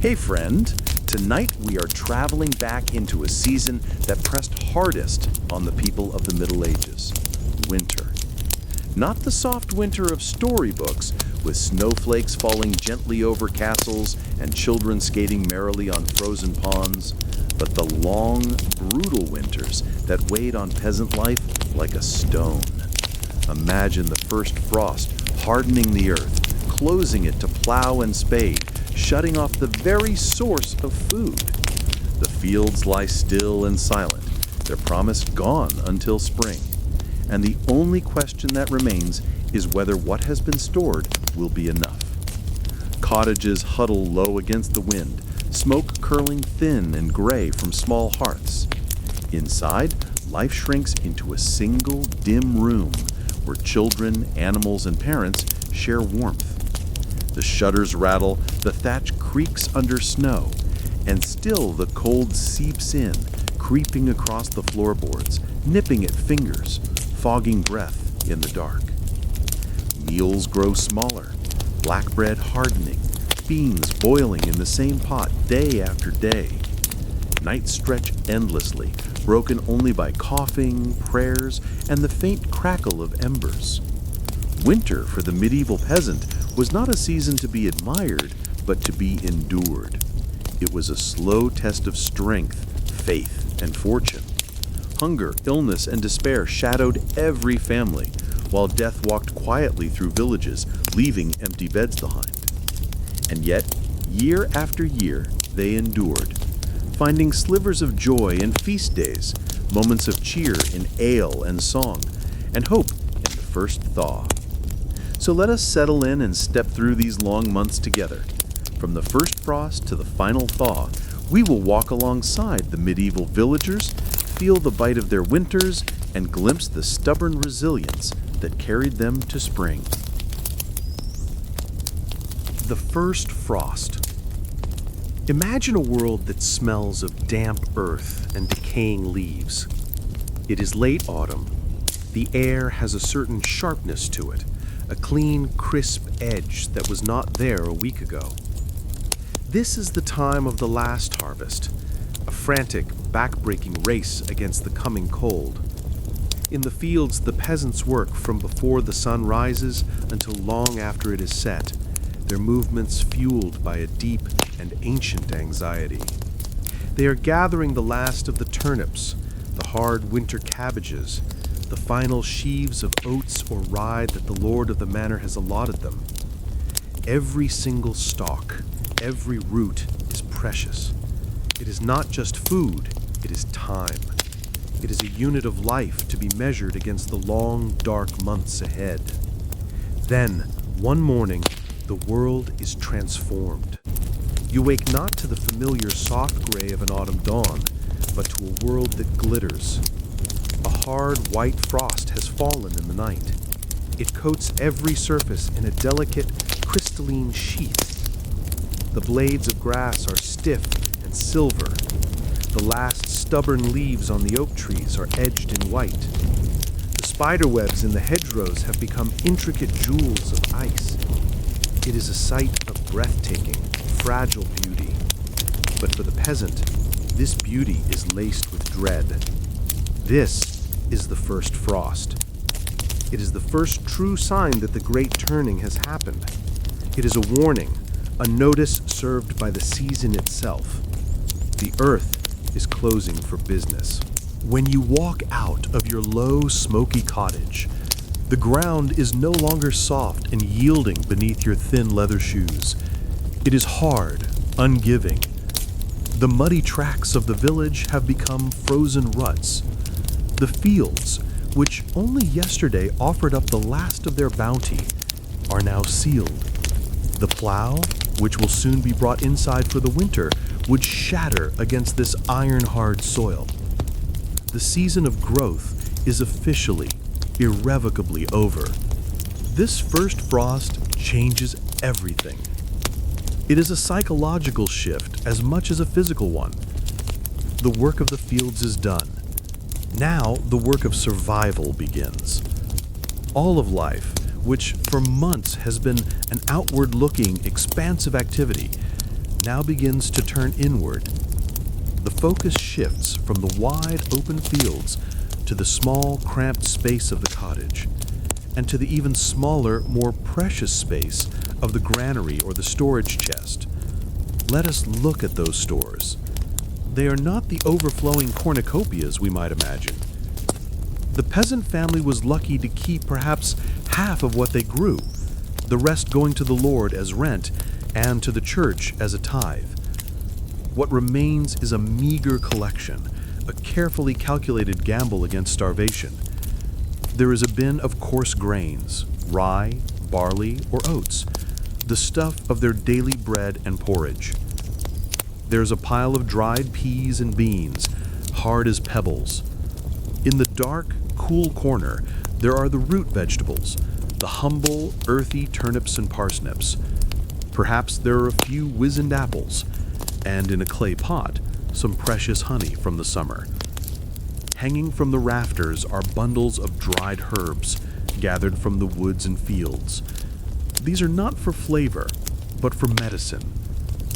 Hey friend, tonight we are traveling back into a season that pressed hardest on the people of the Middle Ages, winter. Not the soft winter of storybooks, with snowflakes falling gently over castles and children skating merrily on frozen ponds, but the long, brutal winters that weighed on peasant life like a stone. Imagine the first frost hardening the earth, closing it to plow and spade, shutting off the very source of food. The fields lie still and silent, their promise gone until spring. And the only question that remains is whether what has been stored will be enough. Cottages huddle low against the wind, smoke curling thin and gray from small hearths. Inside, life shrinks into a single dim room where children, animals, and parents share warmth. The shutters rattle, the thatch creaks under snow, and still the cold seeps in, creeping across the floorboards, nipping at fingers, fogging breath in the dark. Meals grow smaller, black bread hardening, beans boiling in the same pot day after day. Nights stretch endlessly, broken only by coughing, prayers, and the faint crackle of embers. Winter for the medieval peasant was not a season to be admired, but to be endured. It was a slow test of strength, faith, and fortune. Hunger, illness, and despair shadowed every family, while death walked quietly through villages, leaving empty beds behind. And yet, year after year, they endured, finding slivers of joy in feast days, moments of cheer in ale and song, and hope in the first thaw. So let us settle in and step through these long months together. From the first frost to the final thaw, we will walk alongside the medieval villagers, feel the bite of their winters, and glimpse the stubborn resilience that carried them to spring. The first frost. Imagine a world that smells of damp earth and decaying leaves. It is late autumn. The air has a certain sharpness to it, a clean, crisp edge that was not there a week ago. This is the time of the last harvest, a frantic, back-breaking race against the coming cold. In the fields, the peasants work from before the sun rises until long after it is set, their movements fueled by a deep and ancient anxiety. They are gathering the last of the turnips, the hard winter cabbages, the final sheaves of oats or rye that the lord of the manor has allotted them. Every single stalk, every root is precious. It is not just food, it is time. It is a unit of life to be measured against the long, dark months ahead. Then, one morning, the world is transformed. You wake not to the familiar soft gray of an autumn dawn, but to a world that glitters. A hard white frost has fallen in the night. It coats every surface in a delicate, crystalline sheath. The blades of grass are stiff and silver. The last stubborn leaves on the oak trees are edged in white. The spider webs in the hedgerows have become intricate jewels of ice. It is a sight of breathtaking, fragile beauty. But for the peasant, this beauty is laced with dread. This is the first frost. It is the first true sign that the great turning has happened. It is a warning, a notice served by the season itself. The earth is closing for business. When you walk out of your low, smoky cottage, the ground is no longer soft and yielding beneath your thin leather shoes. It is hard, ungiving. The muddy tracks of the village have become frozen ruts. The fields, which only yesterday offered up the last of their bounty, are now sealed. The plow, which will soon be brought inside for the winter, would shatter against this iron-hard soil. The season of growth is officially, irrevocably over. This first frost changes everything. It is a psychological shift as much as a physical one. The work of the fields is done. Now the work of survival begins. All of life, which for months has been an outward-looking, expansive activity, now begins to turn inward. The focus shifts from the wide open fields to the small, cramped space of the cottage, and to the even smaller, more precious space of the granary or the storage chest. Let us look at those stores. They are not the overflowing cornucopias we might imagine. The peasant family was lucky to keep perhaps half of what they grew, the rest going to the Lord as rent and to the church as a tithe. What remains is a meager collection, a carefully calculated gamble against starvation. There is a bin of coarse grains, rye, barley, or oats, the stuff of their daily bread and porridge. There's a pile of dried peas and beans, hard as pebbles. In the dark, cool corner, there are the root vegetables, the humble, earthy turnips and parsnips. Perhaps there are a few wizened apples, and in a clay pot, some precious honey from the summer. Hanging from the rafters are bundles of dried herbs, gathered from the woods and fields. These are not for flavor, but for medicine,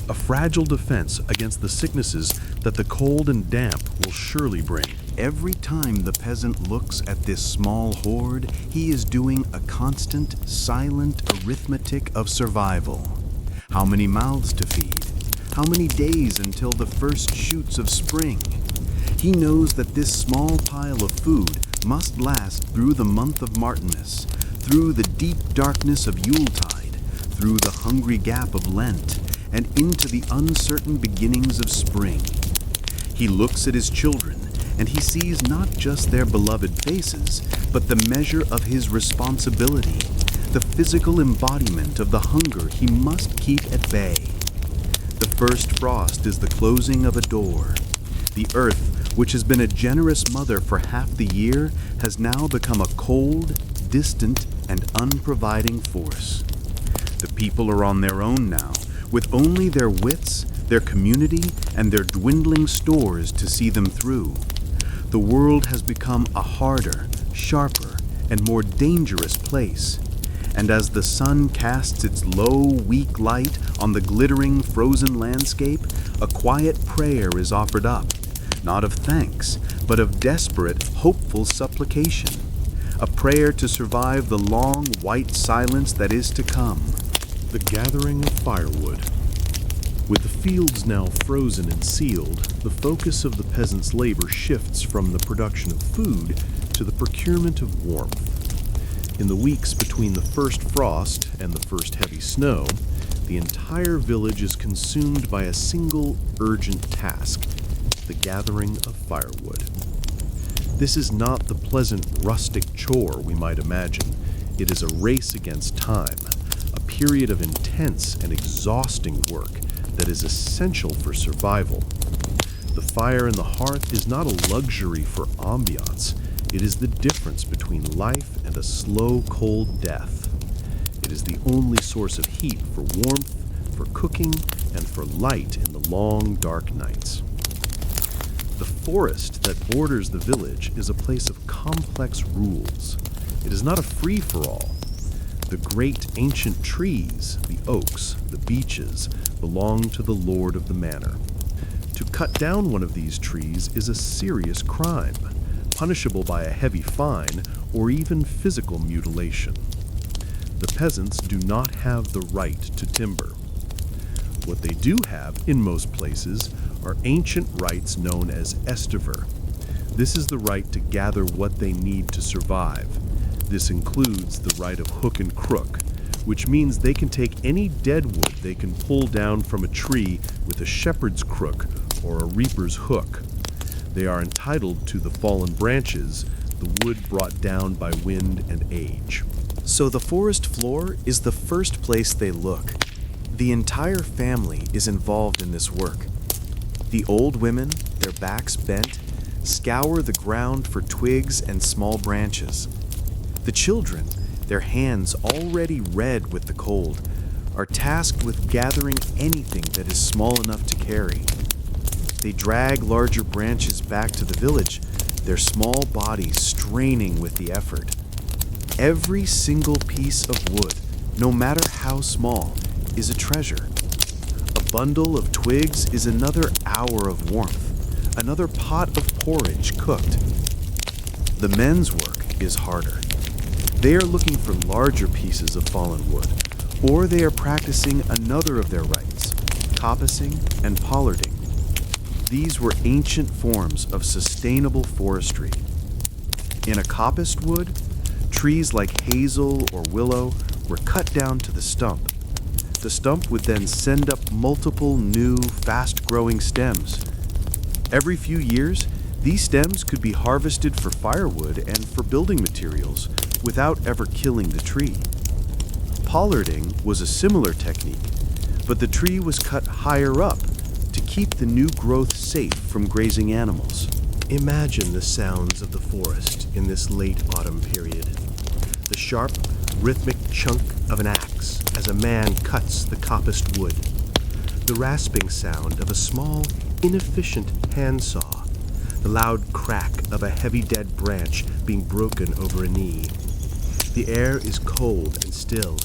a fragile defense against the sicknesses that the cold and damp will surely bring. Every time the peasant looks at this small hoard, he is doing a constant, silent arithmetic of survival. How many mouths to feed? How many days until the first shoots of spring? He knows that this small pile of food must last through the month of Martinmas, through the deep darkness of Yuletide, through the hungry gap of Lent, and into the uncertain beginnings of spring. He looks at his children, and he sees not just their beloved faces, but the measure of his responsibility, the physical embodiment of the hunger he must keep at bay. The first frost is the closing of a door. The earth, which has been a generous mother for half the year, has now become a cold, distant, and unproviding force. The people are on their own now, with only their wits, their community, and their dwindling stores to see them through. The world has become a harder, sharper, and more dangerous place. And as the sun casts its low, weak light on the glittering, frozen landscape, a quiet prayer is offered up, not of thanks, but of desperate, hopeful supplication. A prayer to survive the long, white silence that is to come. The gathering of firewood. With the fields now frozen and sealed, the focus of the peasant's labor shifts from the production of food to the procurement of warmth. In the weeks between the first frost and the first heavy snow, the entire village is consumed by a single urgent task, the gathering of firewood. This is not the pleasant rustic chore we might imagine. It is a race against time, a period of intense and exhausting work that is essential for survival. The fire in the hearth is not a luxury for ambiance. It is the difference between life and a slow, cold death. It is the only source of heat for warmth, for cooking, and for light in the long, dark nights. The forest that borders the village is a place of complex rules. It is not a free-for-all. The great ancient trees, the oaks, the beeches, belong to the lord of the manor. To cut down one of these trees is a serious crime, punishable by a heavy fine or even physical mutilation. The peasants do not have the right to timber. What they do have, in most places, are ancient rights known as estiver. This is the right to gather what they need to survive. This includes the right of hook and crook, which means they can take any dead wood they can pull down from a tree with a shepherd's crook or a reaper's hook. They are entitled to the fallen branches, the wood brought down by wind and age. So the forest floor is the first place they look. The entire family is involved in this work. The old women, their backs bent, scour the ground for twigs and small branches. The children, their hands already red with the cold, are tasked with gathering anything that is small enough to carry. They drag larger branches back to the village, their small bodies straining with the effort. Every single piece of wood, no matter how small, is a treasure. A bundle of twigs is another hour of warmth, another pot of porridge cooked. The men's work is harder. They are looking for larger pieces of fallen wood, or they are practicing another of their rites, coppicing and pollarding. These were ancient forms of sustainable forestry. In a coppiced wood, trees like hazel or willow were cut down to the stump. The stump would then send up multiple new, fast-growing stems. Every few years, these stems could be harvested for firewood and for building materials without ever killing the tree. Pollarding was a similar technique, but the tree was cut higher up to keep the new growth safe from grazing animals. Imagine the sounds of the forest in this late autumn period. The sharp, rhythmic chunk of an axe as a man cuts the coppiced wood. The rasping sound of a small, inefficient handsaw. The loud crack of a heavy dead branch being broken over a knee. The air is cold and still,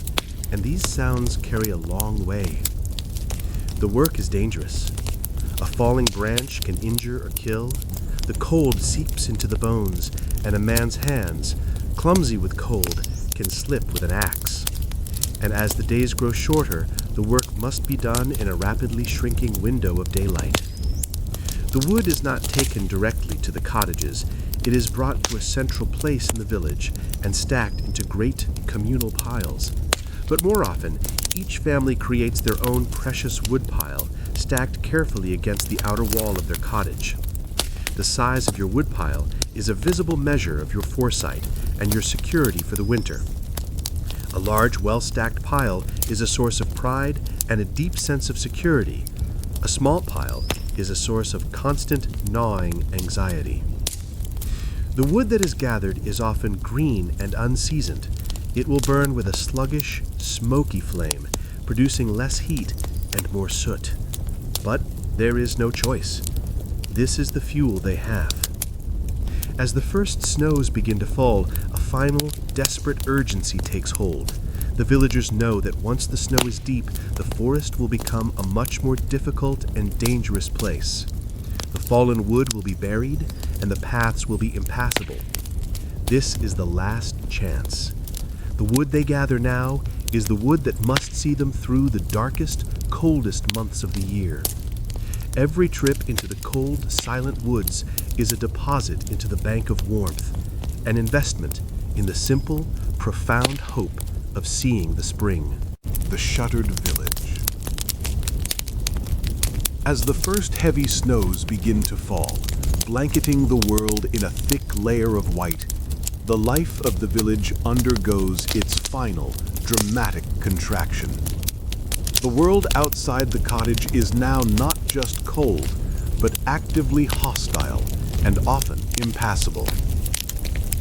and these sounds carry a long way. The work is dangerous. A falling branch can injure or kill. The cold seeps into the bones, and a man's hands, clumsy with cold, can slip with an axe. And as the days grow shorter, the work must be done in a rapidly shrinking window of daylight. The wood is not taken directly to the cottages. It is brought to a central place in the village and stacked into great communal piles. But more often, each family creates their own precious wood pile, stacked carefully against the outer wall of their cottage. The size of your woodpile is a visible measure of your foresight and your security for the winter. A large, well-stacked pile is a source of pride and a deep sense of security. A small pile is a source of constant, gnawing anxiety. The wood that is gathered is often green and unseasoned. It will burn with a sluggish, smoky flame, producing less heat and more soot. But there is no choice. This is the fuel they have. As the first snows begin to fall, a final, desperate urgency takes hold. The villagers know that once the snow is deep, the forest will become a much more difficult and dangerous place. The fallen wood will be buried, and the paths will be impassable. This is the last chance. The wood they gather now is the wood that must see them through the darkest, coldest months of the year. Every trip into the cold, silent woods is a deposit into the bank of warmth, an investment in the simple, profound hope of seeing the spring. The shuttered village. As the first heavy snows begin to fall, blanketing the world in a thick layer of white, the life of the village undergoes its final, dramatic contraction. The world outside the cottage is now not just cold, but actively hostile and often impassable.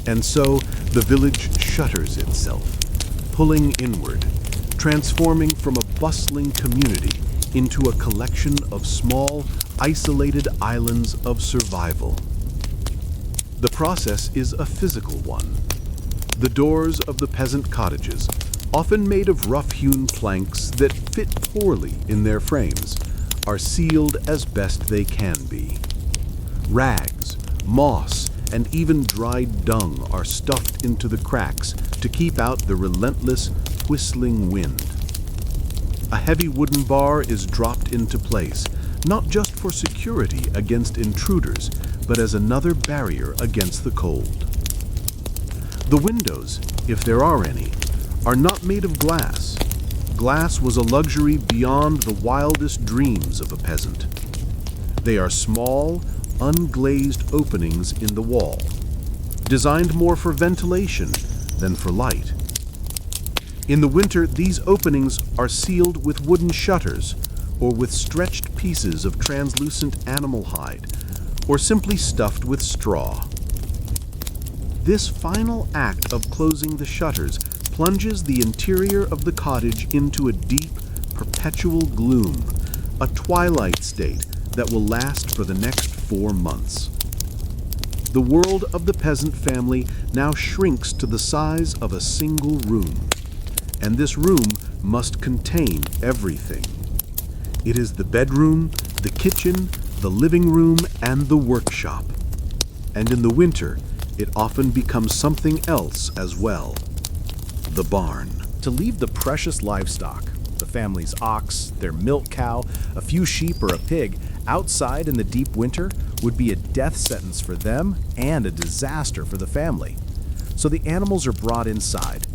And so the village shutters itself, pulling inward, transforming from a bustling community into a collection of small, isolated islands of survival. The process is a physical one. The doors of the peasant cottages, often made of rough-hewn planks that fit poorly in their frames, are sealed as best they can be. Rags, moss, and even dried dung are stuffed into the cracks to keep out the relentless, whistling wind. A heavy wooden bar is dropped into place, not just for security against intruders, but as another barrier against the cold. The windows, if there are any, are not made of glass. Glass was a luxury beyond the wildest dreams of a peasant. They are small, unglazed openings in the wall, designed more for ventilation than for light. In the winter, these openings are sealed with wooden shutters or with stretched pieces of translucent animal hide, or simply stuffed with straw. This final act of closing the shutters plunges the interior of the cottage into a deep, perpetual gloom, a twilight state that will last for the next 4 months. The world of the peasant family now shrinks to the size of a single room, and this room must contain everything. It is the bedroom, the kitchen, the living room, and the workshop. And in the winter, it often becomes something else as well. The barn. To leave the precious livestock, the family's ox, their milk cow, a few sheep, or a pig, outside in the deep winter would be a death sentence for them and a disaster for the family. So the animals are brought inside.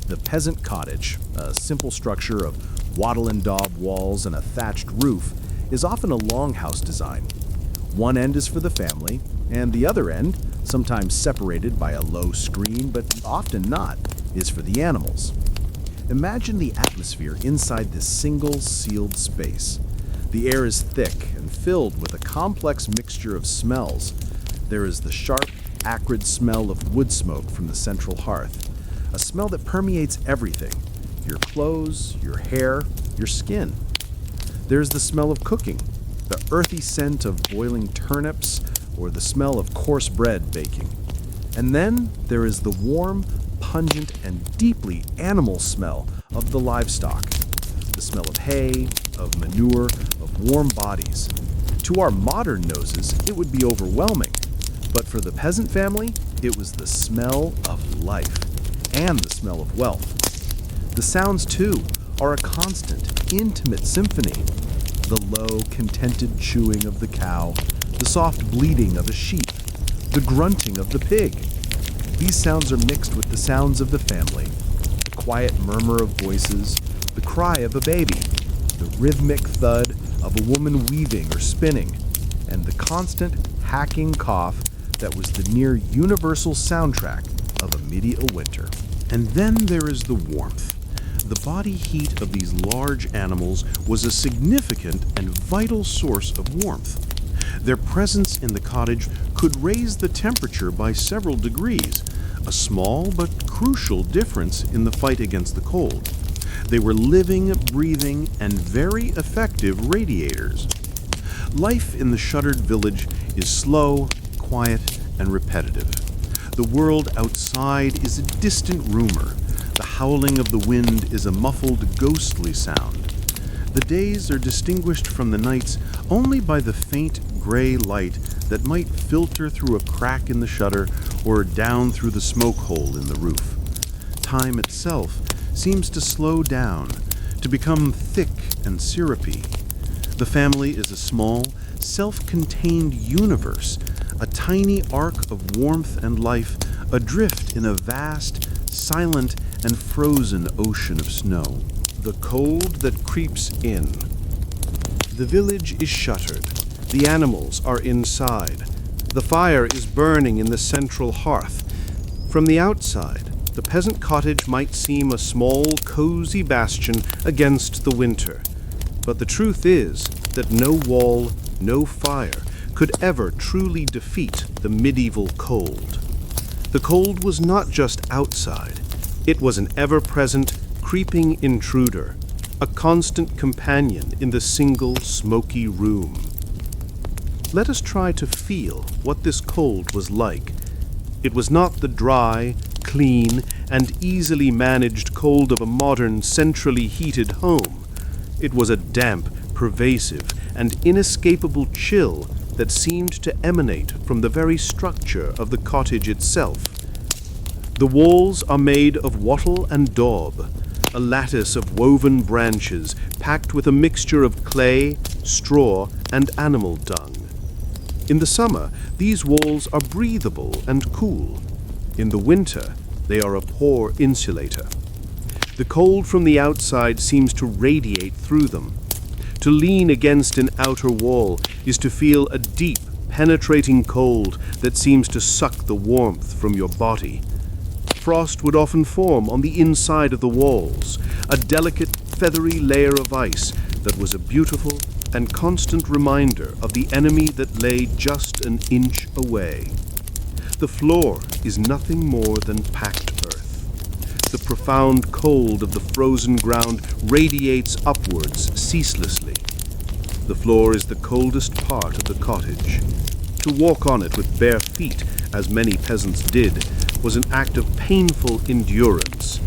The peasant cottage, a simple structure of wattle and daub walls and a thatched roof, is often a longhouse design. One end is for the family, and the other end, sometimes separated by a low screen but often not, is for the animals. Imagine the atmosphere inside this single sealed space. The air is thick and filled with a complex mixture of smells. There is the sharp, acrid smell of wood smoke from the central hearth, a smell that permeates everything: your clothes, your hair, your skin. There's the smell of cooking, the earthy scent of boiling turnips, or the smell of coarse bread baking. And then there is the warm, pungent, and deeply animal smell of the livestock. The smell of hay, of manure, of warm bodies. To our modern noses, it would be overwhelming. But for the peasant family, it was the smell of life and the smell of wealth. The sounds, too, are a constant, intimate symphony. The low, contented chewing of the cow, the soft bleating of a sheep, the grunting of the pig. These sounds are mixed with the sounds of the family, the quiet murmur of voices, the cry of a baby, the rhythmic thud of a woman weaving or spinning, and the constant hacking cough that was the near universal soundtrack of a medieval winter. And then there is the warmth. The body heat of these large animals was a significant and vital source of warmth. Their presence in the cottage could raise the temperature by several degrees, a small but crucial difference in the fight against the cold. They were living, breathing, and very effective radiators. Life in the shuttered village is slow, quiet, and repetitive. The world outside is a distant rumor. The howling of the wind is a muffled, ghostly sound. The days are distinguished from the nights only by the faint gray light that might filter through a crack in the shutter or down through the smoke hole in the roof. Time itself seems to slow down, to become thick and syrupy. The family is a small, self-contained universe, a tiny arc of warmth and life adrift in a vast, silent, and frozen ocean of snow. The cold that creeps in. The village is shuttered. The animals are inside. The fire is burning in the central hearth. From the outside, the peasant cottage might seem a small, cozy bastion against the winter. But the truth is that no wall, no fire, could ever truly defeat the medieval cold. The cold was not just outside. It was an ever-present, creeping intruder, a constant companion in the single smoky room. Let us try to feel what this cold was like. It was not the dry, clean, and easily managed cold of a modern, centrally heated home. It was a damp, pervasive, and inescapable chill that seemed to emanate from the very structure of the cottage itself. The walls are made of wattle and daub, a lattice of woven branches packed with a mixture of clay, straw, and animal dung. In the summer, these walls are breathable and cool. In the winter, they are a poor insulator. The cold from the outside seems to radiate through them. To lean against an outer wall is to feel a deep, penetrating cold that seems to suck the warmth from your body. Frost would often form on the inside of the walls, a delicate, feathery layer of ice that was a beautiful and constant reminder of the enemy that lay just an inch away. The floor is nothing more than packed earth. The profound cold of the frozen ground radiates upwards ceaselessly. The floor is the coldest part of the cottage. To walk on it with bare feet, as many peasants did, was an act of painful endurance.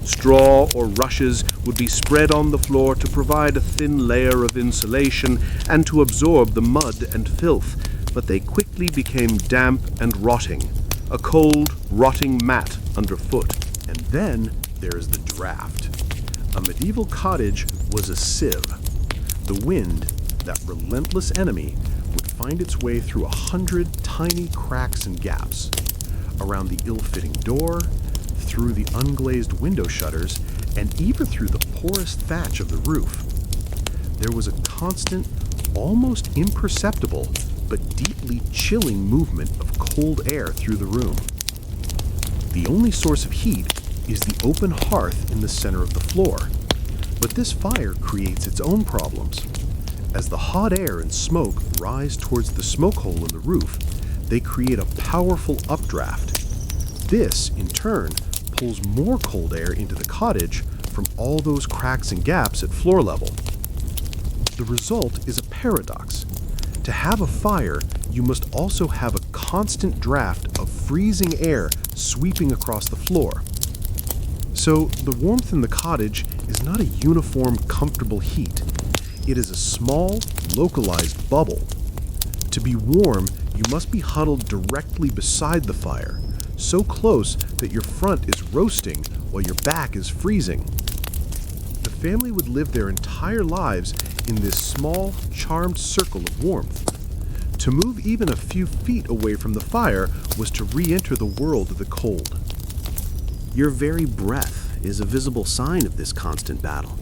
Straw or rushes would be spread on the floor to provide a thin layer of insulation and to absorb the mud and filth, but they quickly became damp and rotting, a cold, rotting mat underfoot. And then there's the draft. A medieval cottage was a sieve. The wind, that relentless enemy, would find its way through 100 tiny cracks and gaps, around the ill-fitting door, through the unglazed window shutters, and even through the porous thatch of the roof. There was a constant, almost imperceptible, but deeply chilling movement of cold air through the room. The only source of heat is the open hearth in the center of the floor, but this fire creates its own problems. As the hot air and smoke rise towards the smoke hole in the roof, they create a powerful updraft. This, in turn, pulls more cold air into the cottage from all those cracks and gaps at floor level. The result is a paradox. To have a fire, you must also have a constant draft of freezing air sweeping across the floor. So the warmth in the cottage is not a uniform, comfortable heat. It is a small, localized bubble. To be warm, you must be huddled directly beside the fire, so close that your front is roasting while your back is freezing. The family would live their entire lives in this small, charmed circle of warmth. To move even a few feet away from the fire was to re-enter the world of the cold. Your very breath is a visible sign of this constant battle.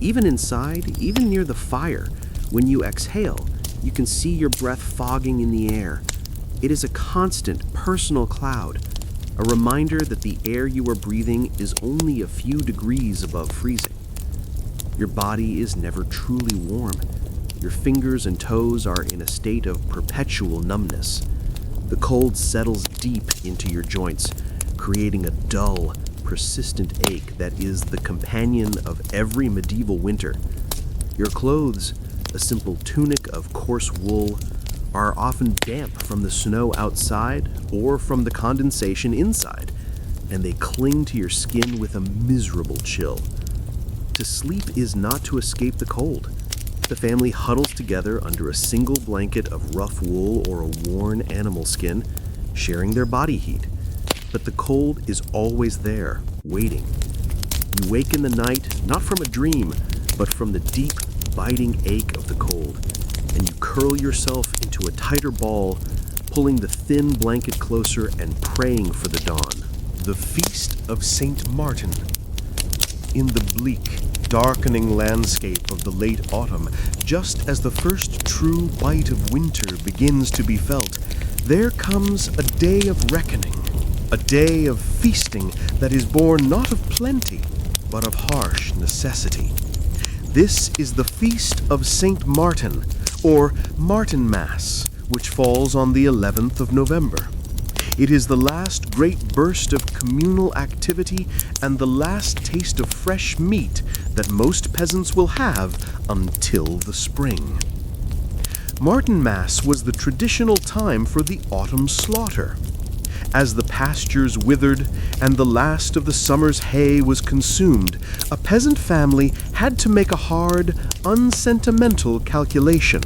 Even inside, even near the fire, when you exhale, you can see your breath fogging in the air. It is a constant, personal cloud, a reminder that the air you are breathing is only a few degrees above freezing. Your body is never truly warm. Your fingers and toes are in a state of perpetual numbness. The cold settles deep into your joints, creating a dull, persistent ache that is the companion of every medieval winter. Your clothes, a simple tunic of coarse wool, are often damp from the snow outside or from the condensation inside, and they cling to your skin with a miserable chill. To sleep is not to escape the cold. The family huddles together under a single blanket of rough wool or a worn animal skin, sharing their body heat. But the cold is always there, waiting. You wake in the night, not from a dream, but from the deep, biting ache of the cold, and you curl yourself into a tighter ball, pulling the thin blanket closer and praying for the dawn. The Feast of Saint Martin. In the bleak, darkening landscape of the late autumn, just as the first true bite of winter begins to be felt, there comes a day of reckoning, a day of feasting that is born not of plenty, but of harsh necessity. This is the Feast of Saint Martin, or Martinmas, which falls on the 11th of November. It is the last great burst of communal activity and the last taste of fresh meat that most peasants will have until the spring. Martinmas was the traditional time for the autumn slaughter. As the pastures withered and the last of the summer's hay was consumed, a peasant family had to make a hard, unsentimental calculation.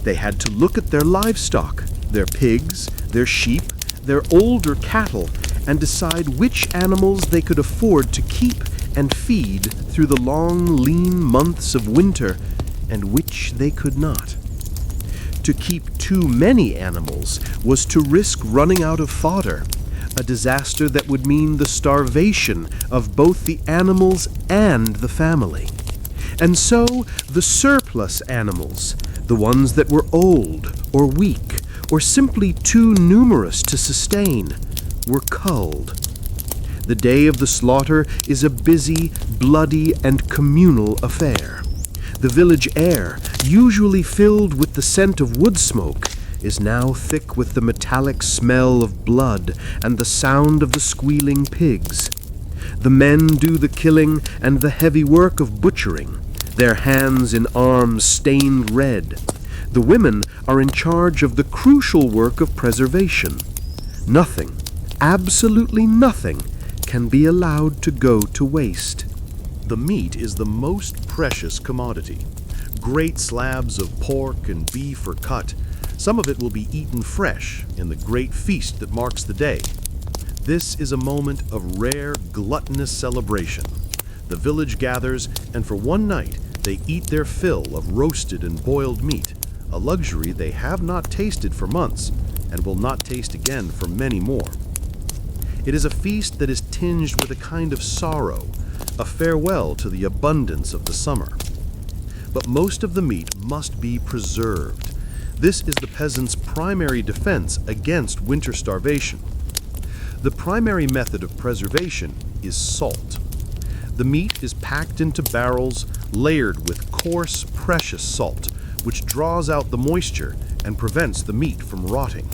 They had to look at their livestock, their pigs, their sheep, their older cattle, and decide which animals they could afford to keep and feed through the long, lean months of winter, and which they could not. To keep too many animals was to risk running out of fodder, a disaster that would mean the starvation of both the animals and the family. And so the surplus animals, the ones that were old or weak or simply too numerous to sustain, were culled. The day of the slaughter is a busy, bloody, and communal affair. The village air, usually filled with the scent of wood smoke, is now thick with the metallic smell of blood and the sound of the squealing pigs. The men do the killing and the heavy work of butchering, their hands and arms stained red. The women are in charge of the crucial work of preservation. Nothing, absolutely nothing, can be allowed to go to waste. The meat is the most precious commodity. Great slabs of pork and beef are cut. Some of it will be eaten fresh in the great feast that marks the day. This is a moment of rare, gluttonous celebration. The village gathers, and for one night they eat their fill of roasted and boiled meat, a luxury they have not tasted for months and will not taste again for many more. It is a feast that is tinged with a kind of sorrow, a farewell to the abundance of the summer. But most of the meat must be preserved. This is the peasant's primary defense against winter starvation. The primary method of preservation is salt. The meat is packed into barrels layered with coarse, precious salt, which draws out the moisture and prevents the meat from rotting.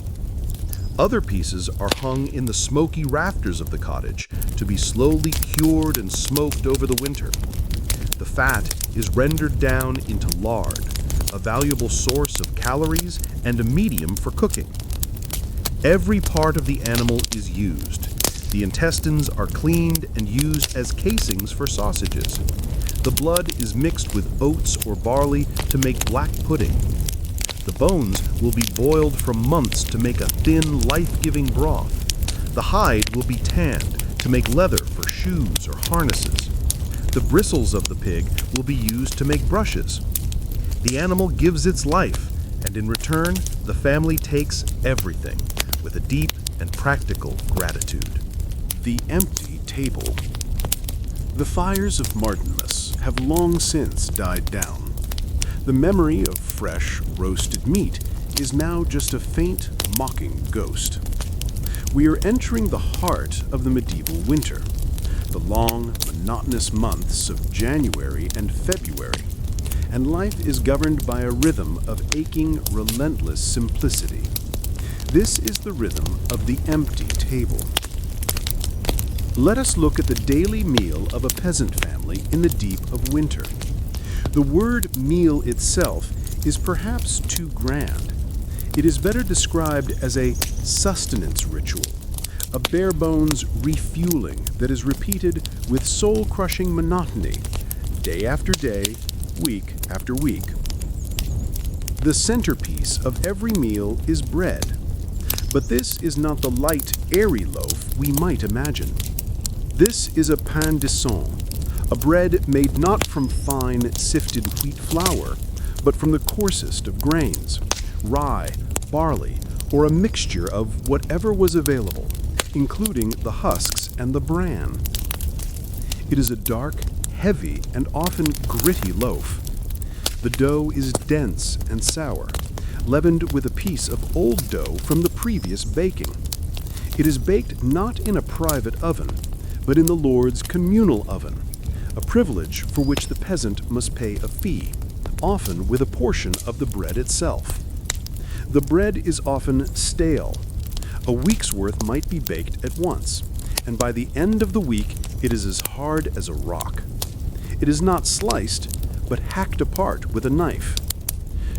Other pieces are hung in the smoky rafters of the cottage to be slowly cured and smoked over the winter. The fat is rendered down into lard, a valuable source of calories and a medium for cooking. Every part of the animal is used. The intestines are cleaned and used as casings for sausages. The blood is mixed with oats or barley to make black pudding. The bones will be boiled for months to make a thin, life-giving broth. The hide will be tanned to make leather for shoes or harnesses. The bristles of the pig will be used to make brushes. The animal gives its life, and in return, the family takes everything with a deep and practical gratitude. The empty table. The fires of Martinmas have long since died down. The memory of fresh, roasted meat is now just a faint, mocking ghost. We are entering the heart of the medieval winter, the long, monotonous months of January and February, and life is governed by a rhythm of aching, relentless simplicity. This is the rhythm of the empty table. Let us look at the daily meal of a peasant family in the deep of winter. The word meal itself is perhaps too grand. It is better described as a sustenance ritual, a bare-bones refueling that is repeated with soul-crushing monotony, day after day, week after week. The centerpiece of every meal is bread, but this is not the light, airy loaf we might imagine. This is a pain de sang, a bread made not from fine, sifted wheat flour, but from the coarsest of grains, rye, barley, or a mixture of whatever was available, including the husks and the bran. It is a dark, heavy, and often gritty loaf. The dough is dense and sour, leavened with a piece of old dough from the previous baking. It is baked not in a private oven, but in the Lord's communal oven, a privilege for which the peasant must pay a fee, often with a portion of the bread itself. The bread is often stale. A week's worth might be baked at once, and by the end of the week it is as hard as a rock. It is not sliced, but hacked apart with a knife.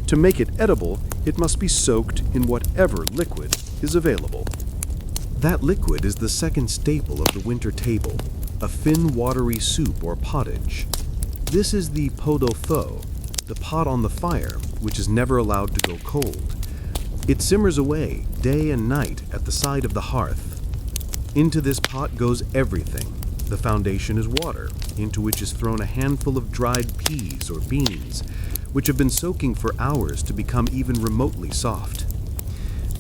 To make it edible, it must be soaked in whatever liquid is available. That liquid is the second staple of the winter table, a thin, watery soup or pottage. This is the pot au feu, the pot on the fire, which is never allowed to go cold. It simmers away day and night at the side of the hearth. Into this pot goes everything. The foundation is water, into which is thrown a handful of dried peas or beans, which have been soaking for hours to become even remotely soft.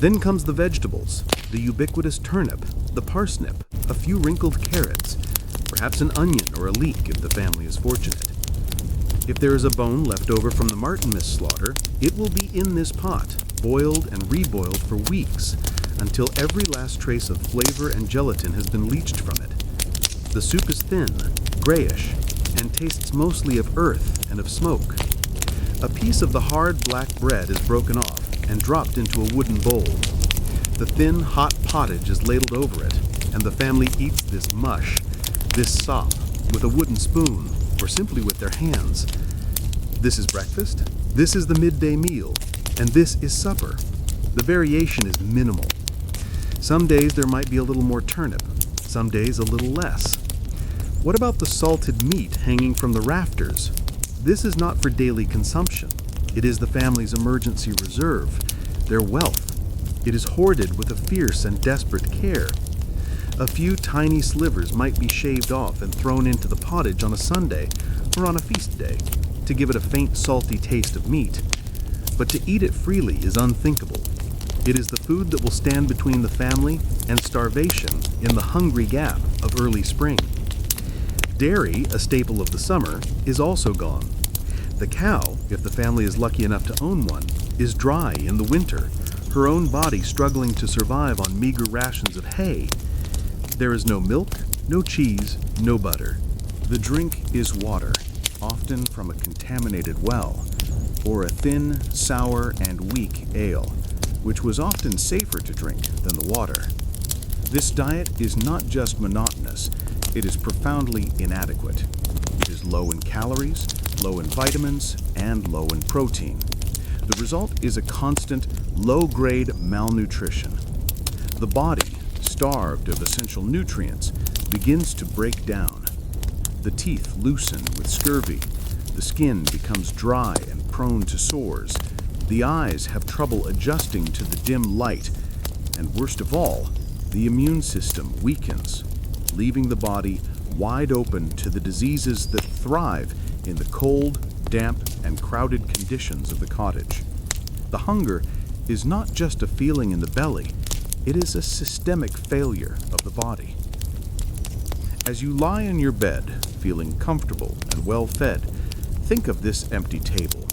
Then comes the vegetables, the ubiquitous turnip, the parsnip, a few wrinkled carrots, perhaps an onion or a leek if the family is fortunate. If there is a bone left over from the Martinmas slaughter, it will be in this pot, boiled and reboiled for weeks, until every last trace of flavor and gelatin has been leached from it. The soup is thin, grayish, and tastes mostly of earth and of smoke. A piece of the hard black bread is broken off and dropped into a wooden bowl. The thin, hot pottage is ladled over it, and the family eats this mush, this sop, with a wooden spoon, or simply with their hands. This is breakfast, this is the midday meal, and this is supper. The variation is minimal. Some days there might be a little more turnip, some days a little less. What about the salted meat hanging from the rafters? This is not for daily consumption. It is the family's emergency reserve, their wealth. It is hoarded with a fierce and desperate care. A few tiny slivers might be shaved off and thrown into the pottage on a Sunday or on a feast day to give it a faint salty taste of meat. But to eat it freely is unthinkable. It is the food that will stand between the family and starvation in the hungry gap of early spring. Dairy, a staple of the summer, is also gone. The cow, if the family is lucky enough to own one, is dry in the winter, her own body struggling to survive on meager rations of hay. There is no milk, no cheese, no butter. The drink is water, often from a contaminated well, or a thin, sour, and weak ale, which was often safer to drink than the water. This diet is not just monotonous, it is profoundly inadequate. It is low in calories, low in vitamins, and low in protein. The result is a constant, low-grade malnutrition. The body, starved of essential nutrients, begins to break down. The teeth loosen with scurvy, the skin becomes dry and prone to sores, the eyes have trouble adjusting to the dim light, and worst of all, the immune system weakens, leaving the body wide open to the diseases that thrive in the cold, damp, and crowded conditions of the cottage. The hunger is not just a feeling in the belly, it is a systemic failure of the body. As you lie in your bed, feeling comfortable and well fed, think of this empty table.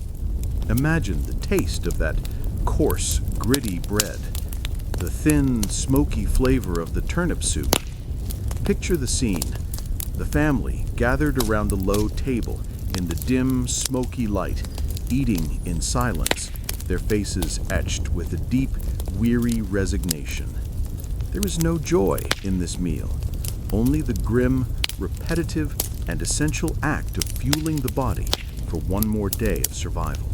Imagine the taste of that coarse, gritty bread, the thin, smoky flavor of the turnip soup. Picture the scene, the family gathered around the low table in the dim, smoky light, eating in silence, their faces etched with a deep, weary resignation. There is no joy in this meal, only the grim, repetitive, and essential act of fueling the body for one more day of survival.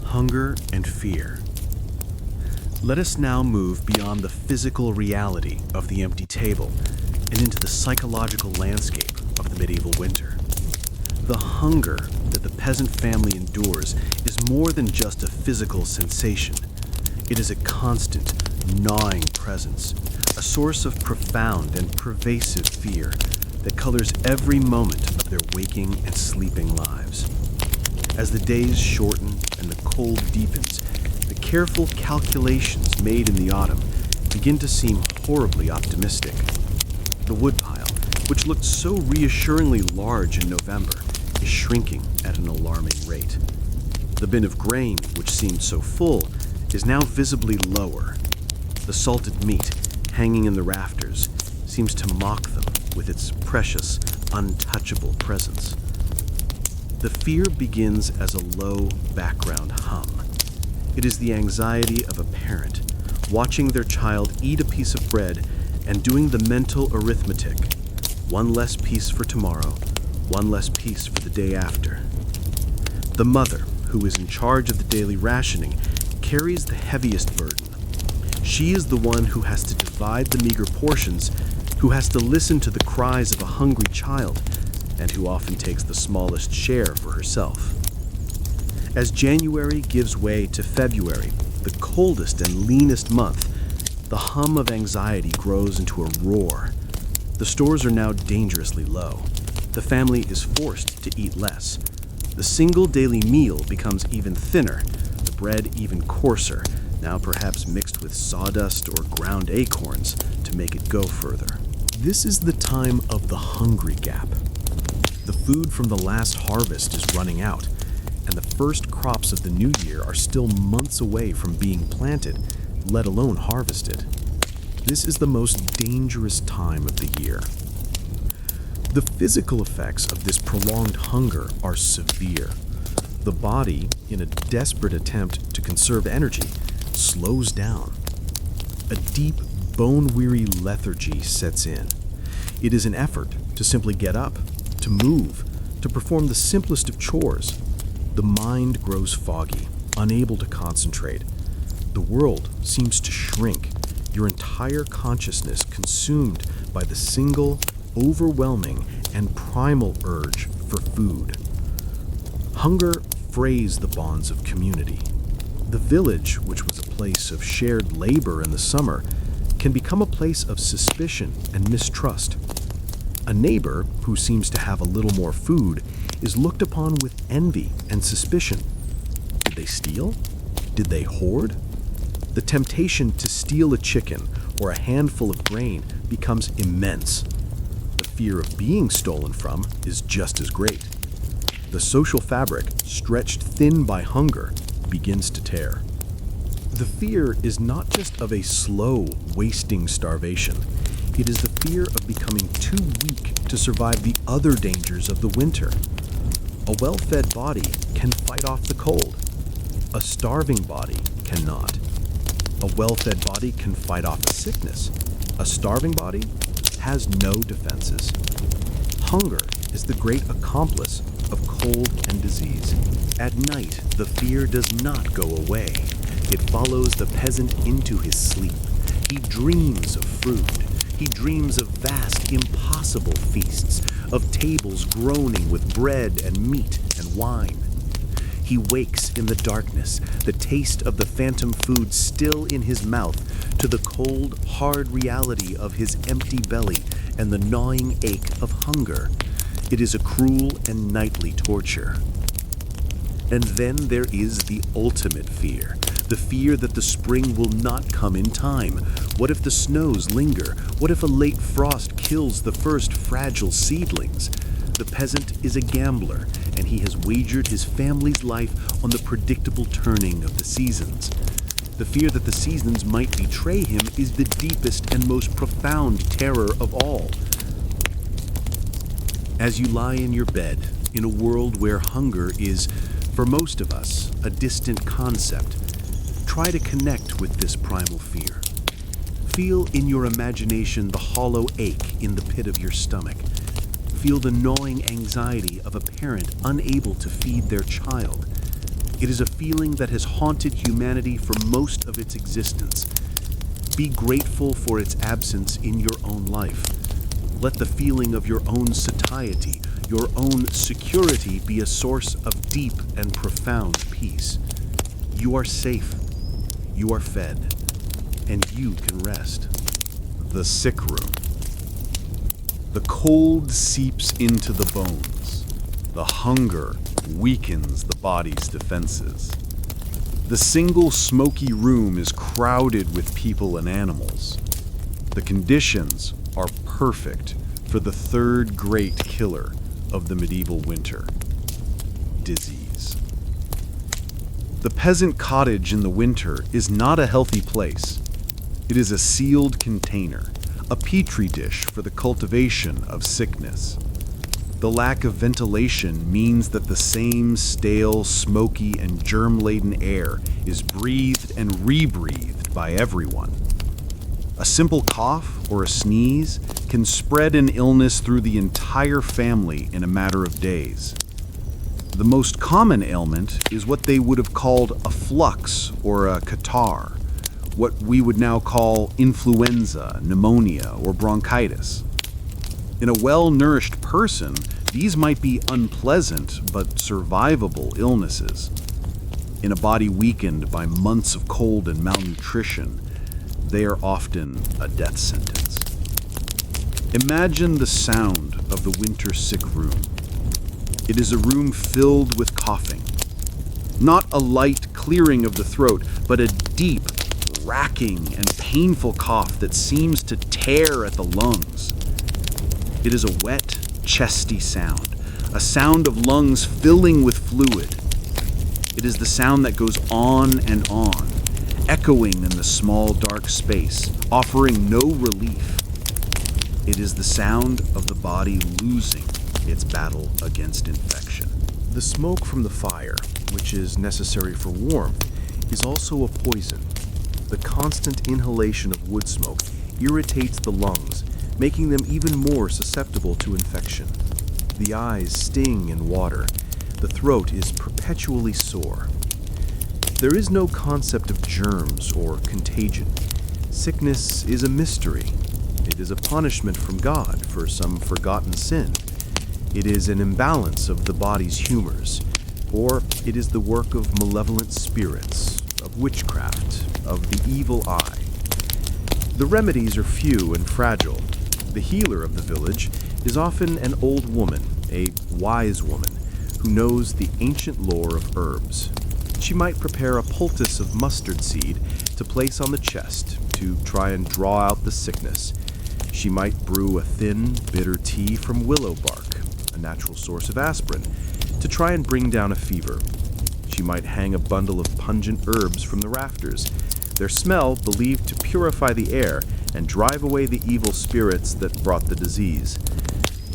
Hunger and fear. Let us now move beyond the physical reality of the empty table and into the psychological landscape of the medieval winter. The hunger that the peasant family endures is more than just a physical sensation. It is a constant, gnawing presence, a source of profound and pervasive fear that colors every moment of their waking and sleeping lives. As the days shorten and the cold deepens, the careful calculations made in the autumn begin to seem horribly optimistic. The woodpile, which looked so reassuringly large in November, is shrinking at an alarming rate. The bin of grain, which seemed so full, is now visibly lower. The salted meat, hanging in the rafters, seems to mock them with its precious, untouchable presence. The fear begins as a low background hum. It is the anxiety of a parent watching their child eat a piece of bread and doing the mental arithmetic. One less piece for tomorrow, one less piece for the day after. The mother, who is in charge of the daily rationing, carries the heaviest burden. She is the one who has to divide the meager portions, who has to listen to the cries of a hungry child, and who often takes the smallest share for herself. As January gives way to February, the coldest and leanest month, the hum of anxiety grows into a roar. The stores are now dangerously low. The family is forced to eat less. The single daily meal becomes even thinner, the bread even coarser, now perhaps mixed with sawdust or ground acorns to make it go further. This is the time of the hungry gap. The food from the last harvest is running out, and the first crops of the new year are still months away from being planted, let alone harvested. This is the most dangerous time of the year. The physical effects of this prolonged hunger are severe. The body, in a desperate attempt to conserve energy, slows down. A deep, bone-weary lethargy sets in. It is an effort to simply get up, to move, to perform the simplest of chores. The mind grows foggy, unable to concentrate. The world seems to shrink, your entire consciousness consumed by the single, overwhelming, and primal urge for food. Hunger frays the bonds of community. The village, which was a place of shared labor in the summer, can become a place of suspicion and mistrust. A neighbor who seems to have a little more food is looked upon with envy and suspicion. Did they steal? Did they hoard? The temptation to steal a chicken or a handful of grain becomes immense. The fear of being stolen from is just as great. The social fabric, stretched thin by hunger, begins to tear. The fear is not just of a slow, wasting starvation. It is the fear of becoming too weak to survive the other dangers of the winter. A well-fed body can fight off the cold. A starving body cannot. A well-fed body can fight off a sickness. A starving body has no defenses. Hunger is the great accomplice of cold and disease. At night, the fear does not go away. It follows the peasant into his sleep. He dreams of food. He dreams of vast, impossible feasts, of tables groaning with bread and meat and wine. He wakes in the darkness, the taste of the phantom food still in his mouth, to the cold, hard reality of his empty belly and the gnawing ache of hunger. It is a cruel and nightly torture. And then there is the ultimate fear, the fear that the spring will not come in time. What if the snows linger? What if a late frost kills the first fragile seedlings? The peasant is a gambler, and he has wagered his family's life on the predictable turning of the seasons. The fear that the seasons might betray him is the deepest and most profound terror of all. As you lie in your bed, in a world where hunger is, for most of us, a distant concept, try to connect with this primal fear. Feel in your imagination the hollow ache in the pit of your stomach. Feel the gnawing anxiety of a parent unable to feed their child. It is a feeling that has haunted humanity for most of its existence. Be grateful for its absence in your own life. Let the feeling of your own satiety, your own security be a source of deep and profound peace. You are safe, you are fed, and you can rest. The sick room. The cold seeps into the bones. The hunger weakens the body's defenses. The single smoky room is crowded with people and animals. The conditions are perfect for the third great killer of the medieval winter: disease. The peasant cottage in the winter is not a healthy place. It is a sealed container, a petri dish for the cultivation of sickness. The lack of ventilation means that the same stale, smoky, and germ-laden air is breathed and rebreathed by everyone. A simple cough or a sneeze can spread an illness through the entire family in a matter of days. The most common ailment is what they would have called a flux or a catarrh, what we would now call influenza, pneumonia, or bronchitis. In a well-nourished person, these might be unpleasant but survivable illnesses. In a body weakened by months of cold and malnutrition, they are often a death sentence. Imagine the sound of the winter sick room. It is a room filled with coughing. Not a light clearing of the throat, but a deep, racking, and painful cough that seems to tear at the lungs. It is a wet, chesty sound, a sound of lungs filling with fluid. It is the sound that goes on and on, echoing in the small dark space, offering no relief. It is the sound of the body losing its battle against infection. The smoke from the fire, which is necessary for warmth, is also a poison. The constant inhalation of wood smoke irritates the lungs, making them even more susceptible to infection. The eyes sting in water. The throat is perpetually sore. There is no concept of germs or contagion. Sickness is a mystery. It is a punishment from God for some forgotten sin. It is an imbalance of the body's humors, or it is the work of malevolent spirits, of witchcraft, of the evil eye. The remedies are few and fragile. The healer of the village is often an old woman, a wise woman, who knows the ancient lore of herbs. She might prepare a poultice of mustard seed to place on the chest to try and draw out the sickness. She might brew a thin, bitter tea from willow bark, a natural source of aspirin, to try and bring down a fever. She might hang a bundle of pungent herbs from the rafters, their smell believed to purify the air and drive away the evil spirits that brought the disease.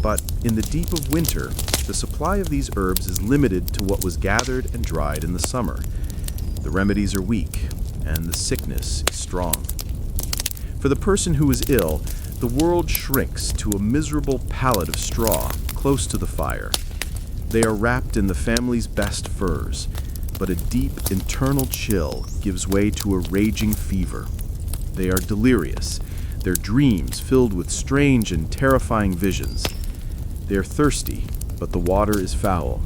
But in the deep of winter, the supply of these herbs is limited to what was gathered and dried in the summer. The remedies are weak, and the sickness is strong. For the person who is ill, the world shrinks to a miserable pallet of straw close to the fire. They are wrapped in the family's best furs, but a deep internal chill gives way to a raging fever. They are delirious, their dreams filled with strange and terrifying visions. They are thirsty, but the water is foul.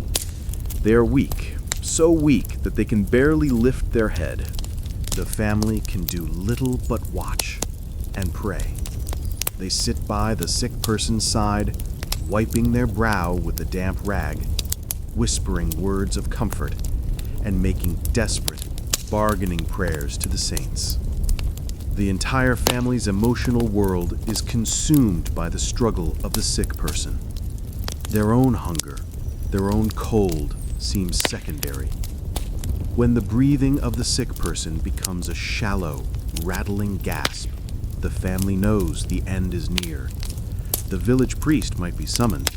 They are weak, so weak that they can barely lift their head. The family can do little but watch and pray. They sit by the sick person's side, wiping their brow with a damp rag, whispering words of comfort, and making desperate, bargaining prayers to the saints. The entire family's emotional world is consumed by the struggle of the sick person. Their own hunger, their own cold, seems secondary. When the breathing of the sick person becomes a shallow, rattling gasp, the family knows the end is near. The village priest might be summoned,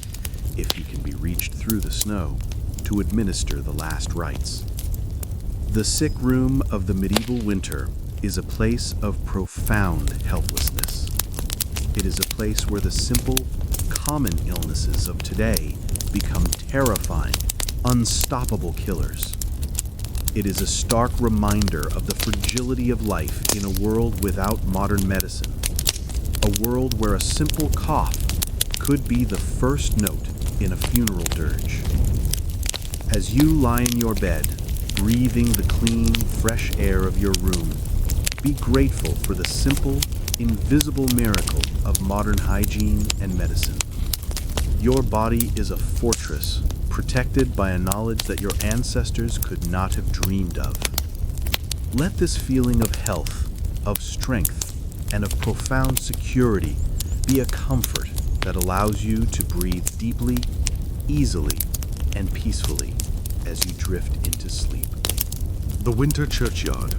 if he can be reached through the snow, to administer the last rites. The sick room of the medieval winter is a place of profound helplessness. It is a place where the simple, common illnesses of today become terrifying, unstoppable killers. It is a stark reminder of the fragility of life in a world without modern medicine. A world where a simple cough could be the first note in a funeral dirge. As you lie in your bed, breathing the clean, fresh air of your room, be grateful for the simple, invisible miracle of modern hygiene and medicine. Your body is a fortress, protected by a knowledge that your ancestors could not have dreamed of. Let this feeling of health, of strength, and of profound security be a comfort that allows you to breathe deeply, easily, and peacefully as you drift into sleep. The winter churchyard.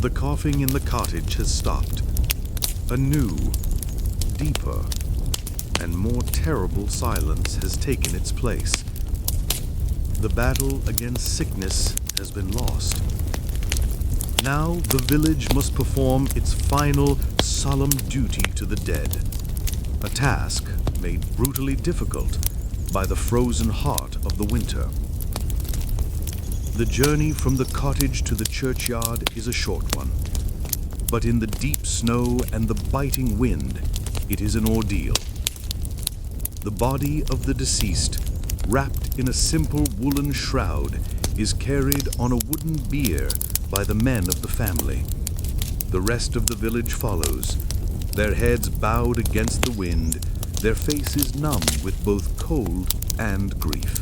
The coughing in the cottage has stopped. A new, deeper, and more terrible silence has taken its place. The battle against sickness has been lost. Now the village must perform its final solemn duty to the dead, a task made brutally difficult by the frozen heart of the winter. The journey from the cottage to the churchyard is a short one, but in the deep snow and the biting wind, it is an ordeal. The body of the deceased, wrapped in a simple woolen shroud, is carried on a wooden bier by the men of the family. The rest of the village follows, their heads bowed against the wind, their faces numb with both cold and grief.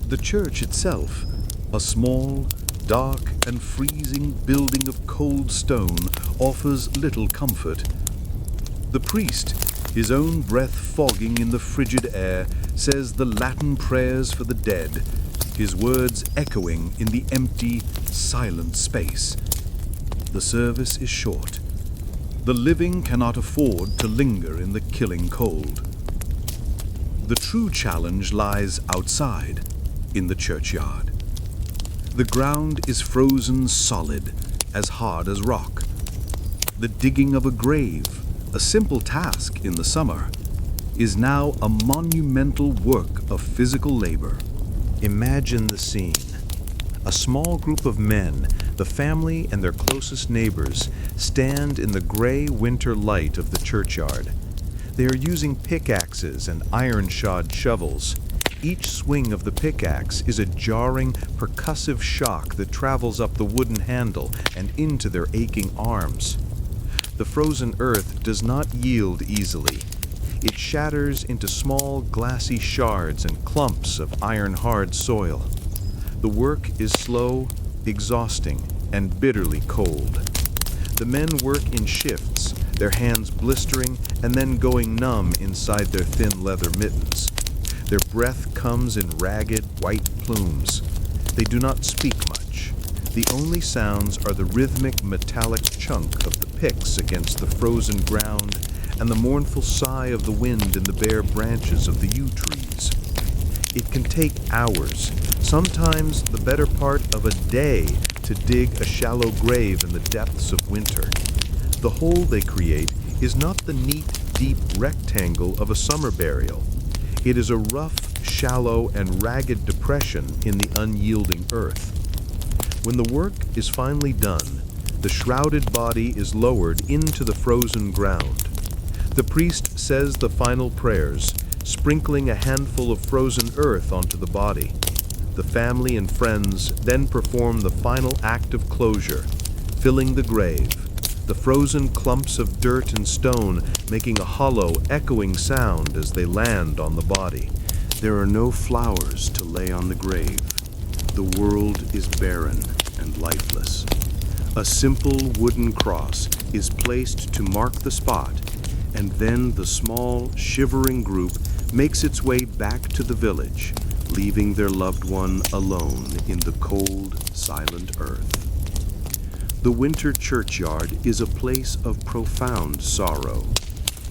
The church itself, a small, dark, and freezing building of cold stone, offers little comfort. The priest, his own breath fogging in the frigid air, says the Latin prayers for the dead, his words echoing in the empty, silent space. The service is short. The living cannot afford to linger in the killing cold. The true challenge lies outside, in the churchyard. The ground is frozen solid, as hard as rock. The digging of a grave, a simple task in the summer, is now a monumental work of physical labor. Imagine the scene. A small group of men The family and their closest neighbors stand in the gray winter light of the churchyard. They are using pickaxes and iron-shod shovels. Each swing of the pickaxe is a jarring, percussive shock that travels up the wooden handle and into their aching arms. The frozen earth does not yield easily. It shatters into small, glassy shards and clumps of iron-hard soil. The work is slow, exhausting, and bitterly cold. The men work in shifts, their hands blistering and then going numb inside their thin leather mittens. Their breath comes in ragged, white plumes. They do not speak much. The only sounds are the rhythmic, metallic chunk of the picks against the frozen ground and the mournful sigh of the wind in the bare branches of the yew trees. It can take hours, sometimes the better part of a day, to dig a shallow grave in the depths of winter. The hole they create is not the neat, deep rectangle of a summer burial. It is a rough, shallow, and ragged depression in the unyielding earth. When the work is finally done, the shrouded body is lowered into the frozen ground. The priest says the final prayers, sprinkling a handful of frozen earth onto the body. The family and friends then perform the final act of closure, filling the grave, the frozen clumps of dirt and stone making a hollow, echoing sound as they land on the body. There are no flowers to lay on the grave. The world is barren and lifeless. A simple wooden cross is placed to mark the spot, and then the small, shivering group makes its way back to the village, leaving their loved one alone in the cold, silent earth. The winter churchyard is a place of profound sorrow.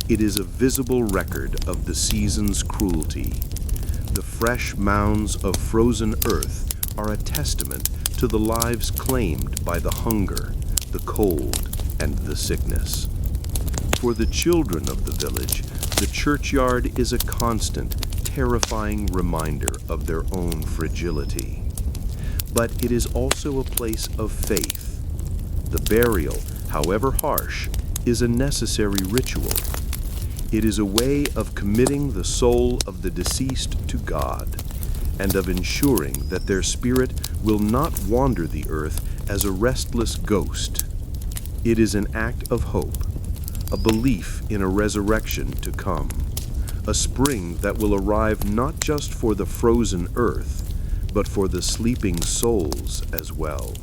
It is a visible record of the season's cruelty. The fresh mounds of frozen earth are a testament to the lives claimed by the hunger, the cold, and the sickness. For the children of the village, the churchyard is a constant, terrifying reminder of their own fragility. But it is also a place of faith. The burial, however harsh, is a necessary ritual. It is a way of committing the soul of the deceased to God, and of ensuring that their spirit will not wander the earth as a restless ghost. It is an act of hope, a belief in a resurrection to come, a spring that will arrive not just for the frozen earth, but for the sleeping souls as well.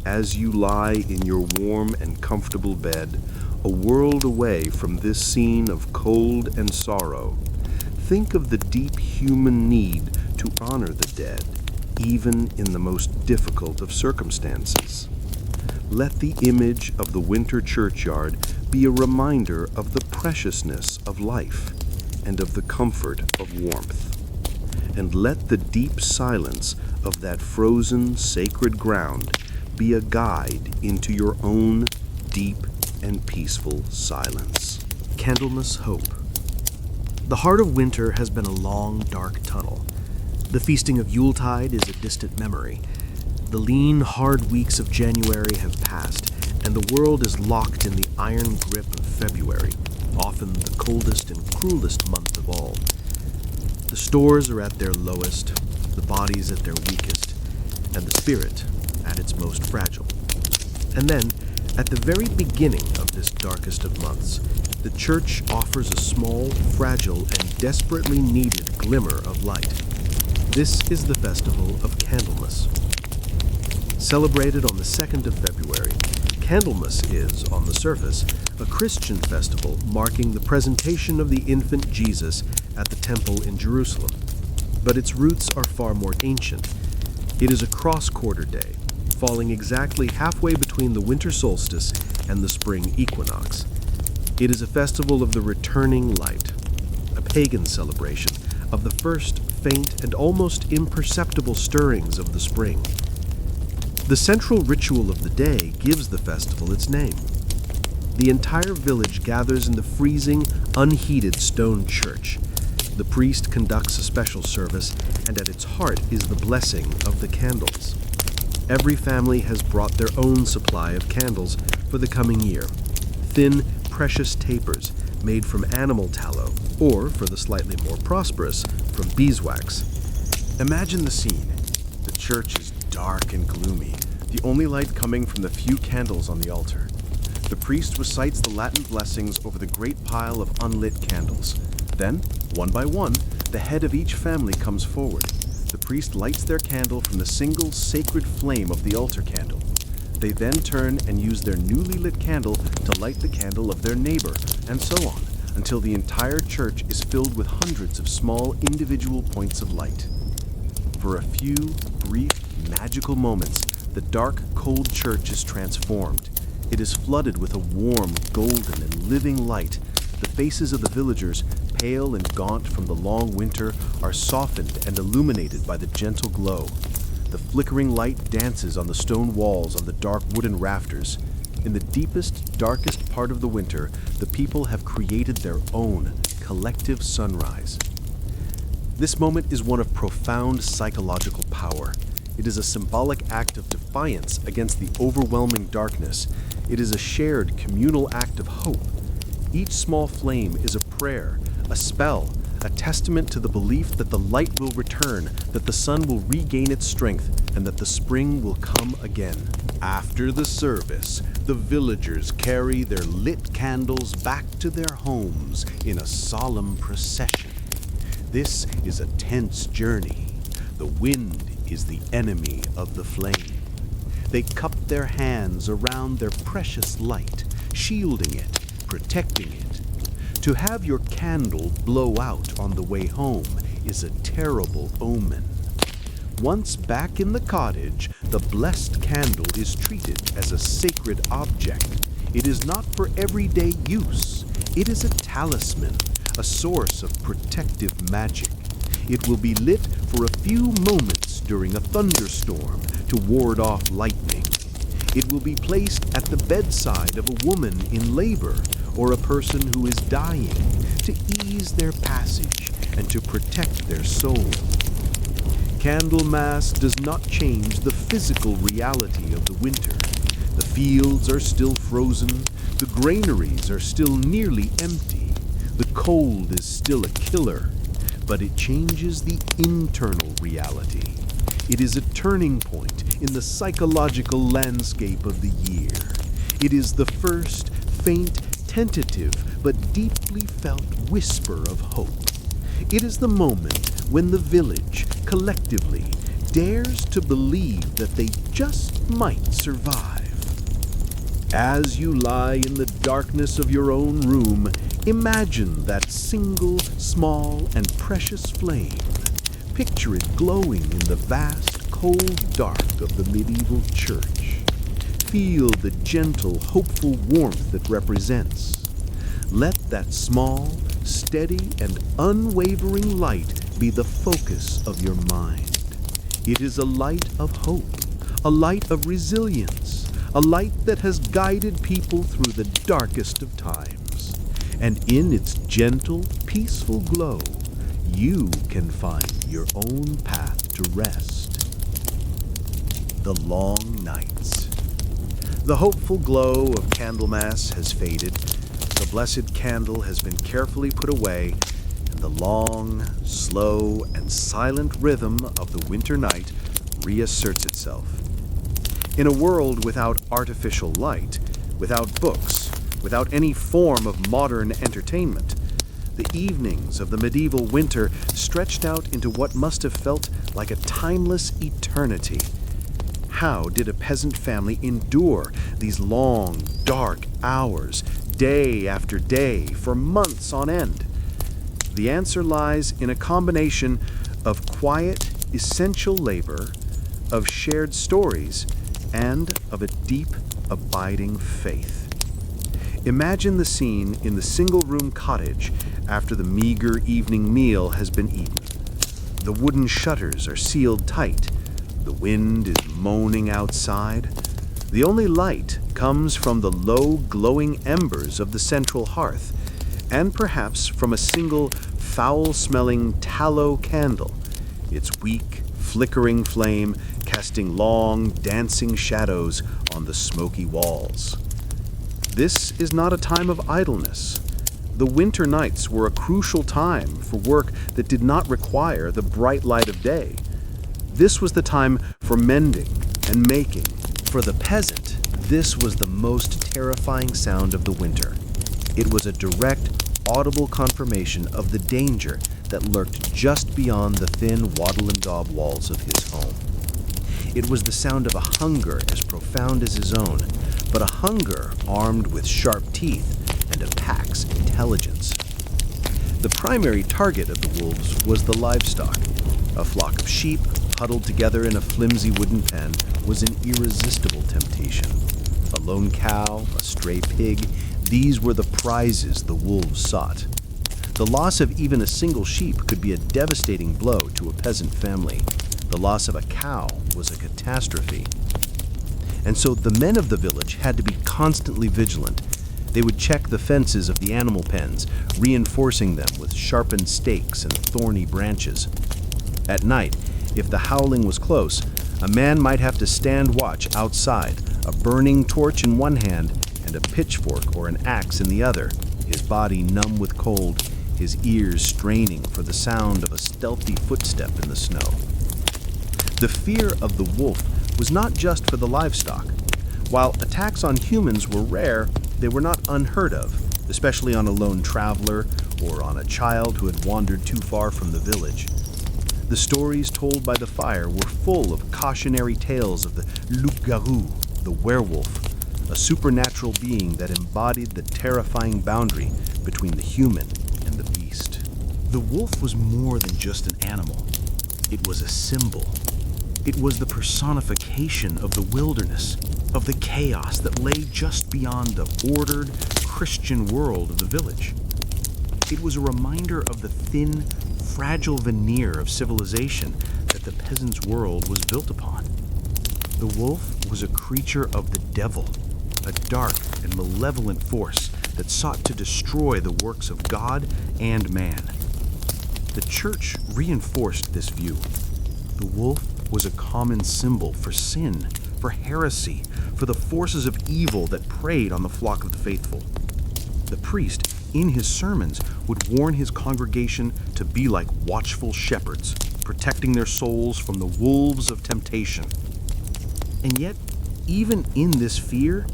As you lie in your warm and comfortable bed, a world away from this scene of cold and sorrow, think of the deep human need to honor the dead, even in the most difficult of circumstances. Let the image of the winter churchyard be a reminder of the preciousness of life and of the comfort of warmth. And let the deep silence of that frozen, sacred ground be a guide into your own deep and peaceful silence. Candlemas Hope. The heart of winter has been a long, dark tunnel. The feasting of Yuletide is a distant memory. The lean, hard weeks of January have passed, and the world is locked in the iron grip of February, often the coldest and cruelest month of all. The stores are at their lowest, the bodies at their weakest, and the spirit at its most fragile. And then, at the very beginning of this darkest of months, the church offers a small, fragile, and desperately needed glimmer of light. This is the festival of Candlemas. Celebrated on the 2nd of February, Candlemas is, on the surface, a Christian festival marking the presentation of the infant Jesus at the temple in Jerusalem. But its roots are far more ancient. It is a cross-quarter day, falling exactly halfway between the winter solstice and the spring equinox. It is a festival of the returning light, a pagan celebration of the first faint and almost imperceptible stirrings of the spring. The central ritual of the day gives the festival its name. The entire village gathers in the freezing, unheated stone church. The priest conducts a special service, and at its heart is the blessing of the candles. Every family has brought their own supply of candles for the coming year. Thin, precious tapers made from animal tallow, or, for the slightly more prosperous, from beeswax. Imagine the scene. The church is dark and gloomy, the only light coming from the few candles on the altar. The priest recites the Latin blessings over the great pile of unlit candles. Then, one by one, the head of each family comes forward. The priest lights their candle from the single sacred flame of the altar candle. They then turn and use their newly lit candle to light the candle of their neighbor, and so on, until the entire church is filled with hundreds of small individual points of light. For a few brief, magical moments, the dark, cold church is transformed. It is flooded with a warm, golden, and living light. The faces of the villagers, pale and gaunt from the long winter, are softened and illuminated by the gentle glow. The flickering light dances on the stone walls on the dark wooden rafters. In the deepest, darkest part of the winter, the people have created their own collective sunrise. This moment is one of profound psychological power. It is a symbolic act of defiance against the overwhelming darkness. It is a shared communal act of hope. Each small flame is a prayer, a spell, a testament to the belief that the light will return, that the sun will regain its strength, and that the spring will come again. After the service, the villagers carry their lit candles back to their homes in a solemn procession. This is a tense journey. The wind is the enemy of the flame. They cup their hands around their precious light, shielding it, protecting it. To have your candle blow out on the way home is a terrible omen. Once back in the cottage, the blessed candle is treated as a sacred object. It is not for everyday use. It is a talisman, a source of protective magic. It will be lit for a few moments during a thunderstorm to ward off lightning. It will be placed at the bedside of a woman in labor or a person who is dying to ease their passage and to protect their soul. Candlemas does not change the physical reality of the winter. The fields are still frozen, the granaries are still nearly empty, the cold is still a killer, but it changes the internal reality. It is a turning point in the psychological landscape of the year. It is the first, faint, tentative, but deeply felt whisper of hope. It is the moment when the village, collectively, dares to believe that they just might survive. As you lie in the darkness of your own room, imagine that single, small, and precious flame. Picture it glowing in the vast, cold dark of the medieval church. Feel the gentle, hopeful warmth it represents. Let that small, steady, and unwavering light be the focus of your mind. It is a light of hope, a light of resilience, a light that has guided people through the darkest of times. And in its gentle, peaceful glow, you can find your own path to rest. The long nights. The hopeful glow of Candlemas has faded. The blessed candle has been carefully put away, and the long, slow, and silent rhythm of the winter night reasserts itself. In a world without artificial light, without books, without any form of modern entertainment, the evenings of the medieval winter stretched out into what must have felt like a timeless eternity. How did a peasant family endure these long, dark hours, day after day, for months on end? The answer lies in a combination of quiet, essential labor, of shared stories, and of a deep, abiding faith. Imagine the scene in the single-room cottage after the meager evening meal has been eaten. The wooden shutters are sealed tight. The wind is moaning outside. The only light comes from the low, glowing embers of the central hearth, and perhaps from a single, foul-smelling tallow candle, its weak, flickering flame casting long, dancing shadows on the smoky walls. This is not a time of idleness. The winter nights were a crucial time for work that did not require the bright light of day. This was the time for mending and making. For the peasant, this was the most terrifying sound of the winter. It was a direct, audible confirmation of the danger that lurked just beyond the thin wattle and daub walls of his home. It was the sound of a hunger as profound as his own, but a hunger armed with sharp teeth and a pack's intelligence. The primary target of the wolves was the livestock. A flock of sheep, huddled together in a flimsy wooden pen, was an irresistible temptation. A lone cow, a stray pig, these were the prizes the wolves sought. The loss of even a single sheep could be a devastating blow to a peasant family. The loss of a cow was a catastrophe. And so the men of the village had to be constantly vigilant. They would check the fences of the animal pens, reinforcing them with sharpened stakes and thorny branches. At night, if the howling was close, a man might have to stand watch outside, a burning torch in one hand and a pitchfork or an axe in the other, his body numb with cold, his ears straining for the sound of a stealthy footstep in the snow. The fear of the wolf was not just for the livestock. While attacks on humans were rare, they were not unheard of, especially on a lone traveler or on a child who had wandered too far from the village. The stories told by the fire were full of cautionary tales of the loup-garou, the werewolf, a supernatural being that embodied the terrifying boundary between the human and the beast. The wolf was more than just an animal. It was a symbol. It was the personification of the wilderness, of the chaos that lay just beyond the ordered Christian world of the village. It was a reminder of the thin, fragile veneer of civilization that the peasant's world was built upon. The wolf was a creature of the devil, a dark and malevolent force that sought to destroy the works of God and man. The church reinforced this view. The wolf was a common symbol for sin, for heresy, for the forces of evil that preyed on the flock of the faithful. The priest, in his sermons, would warn his congregation to be like watchful shepherds, protecting their souls from the wolves of temptation. And yet, even in this fear,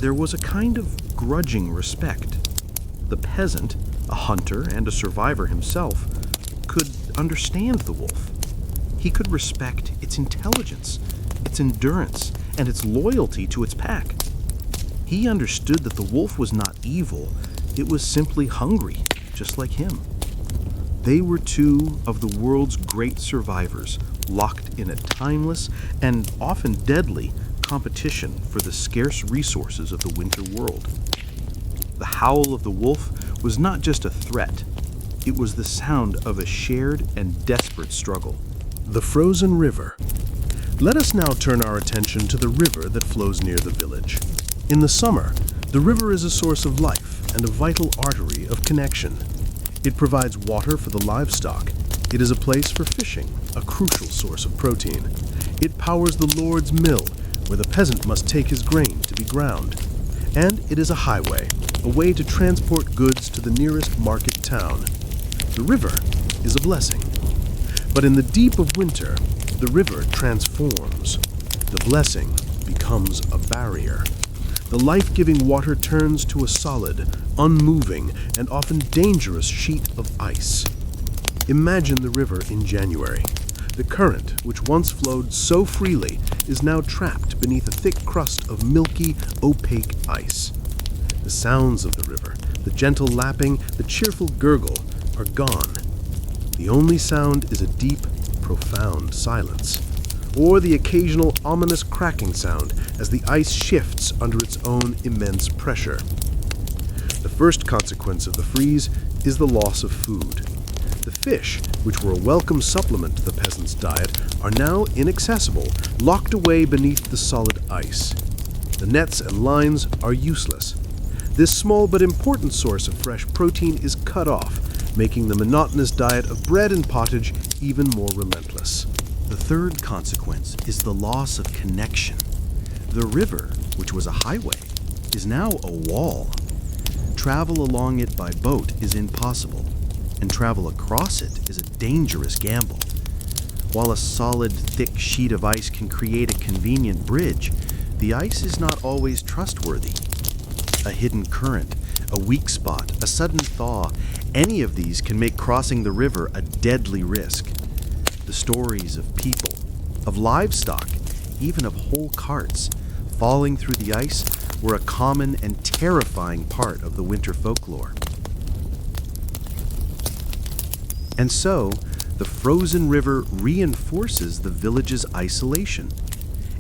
there was a kind of grudging respect. The peasant, a hunter and a survivor himself, could understand the wolf. He could respect its intelligence, its endurance, and its loyalty to its pack. He understood that the wolf was not evil, it was simply hungry, just like him. They were two of the world's great survivors, locked in a timeless and often deadly competition for the scarce resources of the winter world. The howl of the wolf was not just a threat, it was the sound of a shared and desperate struggle. The frozen river. Let us now turn our attention to the river that flows near the village. In the summer, the river is a source of life and a vital artery of connection. It provides water for the livestock. It is a place for fishing, a crucial source of protein. It powers the Lord's mill, where the peasant must take his grain to be ground. And it is a highway, a way to transport goods to the nearest market town. The river is a blessing. But in the deep of winter, the river transforms. The blessing becomes a barrier. The life-giving water turns to a solid, unmoving, and often dangerous sheet of ice. Imagine the river in January. The current, which once flowed so freely, is now trapped beneath a thick crust of milky, opaque ice. The sounds of the river, the gentle lapping, the cheerful gurgle, are gone. The only sound is a deep, profound silence, or the occasional ominous cracking sound as the ice shifts under its own immense pressure. The first consequence of the freeze is the loss of food. The fish, which were a welcome supplement to the peasant's diet, are now inaccessible, locked away beneath the solid ice. The nets and lines are useless. This small but important source of fresh protein is cut off, making the monotonous diet of bread and pottage even more relentless. The third consequence is the loss of connection. The river, which was a highway, is now a wall. Travel along it by boat is impossible, and travel across it is a dangerous gamble. While a solid, thick sheet of ice can create a convenient bridge, the ice is not always trustworthy. A hidden current, a weak spot, a sudden thaw, any of these can make crossing the river a deadly risk. The stories of people, of livestock, even of whole carts, falling through the ice were a common and terrifying part of the winter folklore. And so, the frozen river reinforces the village's isolation.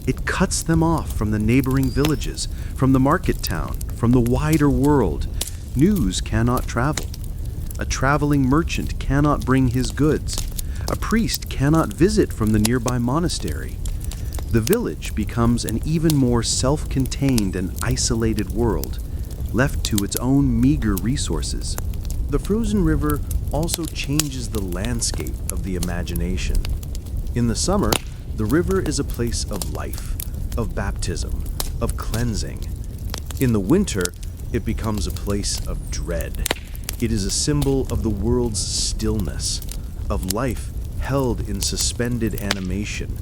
It cuts them off from the neighboring villages, from the market town, from the wider world. News cannot travel. A traveling merchant cannot bring his goods. A priest cannot visit from the nearby monastery. The village becomes an even more self-contained and isolated world, left to its own meager resources. The frozen river also changes the landscape of the imagination. In the summer, the river is a place of life, of baptism, of cleansing. In the winter, it becomes a place of dread. It is a symbol of the world's stillness, of life held in suspended animation.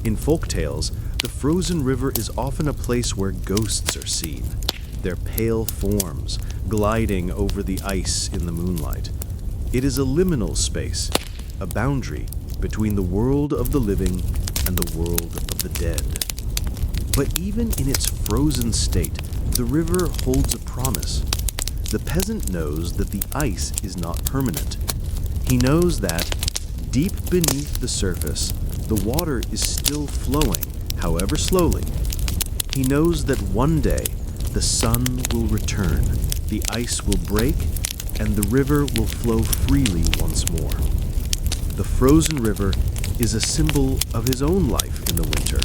In folktales, the frozen river is often a place where ghosts are seen, their pale forms gliding over the ice in the moonlight. It is a liminal space, a boundary between the world of the living and the world of the dead. But even in its frozen state, the river holds a promise. The peasant knows that the ice is not permanent. He knows that, deep beneath the surface, the water is still flowing, however slowly. He knows that one day the sun will return, the ice will break, and the river will flow freely once more. The frozen river is a symbol of his own life in the winter,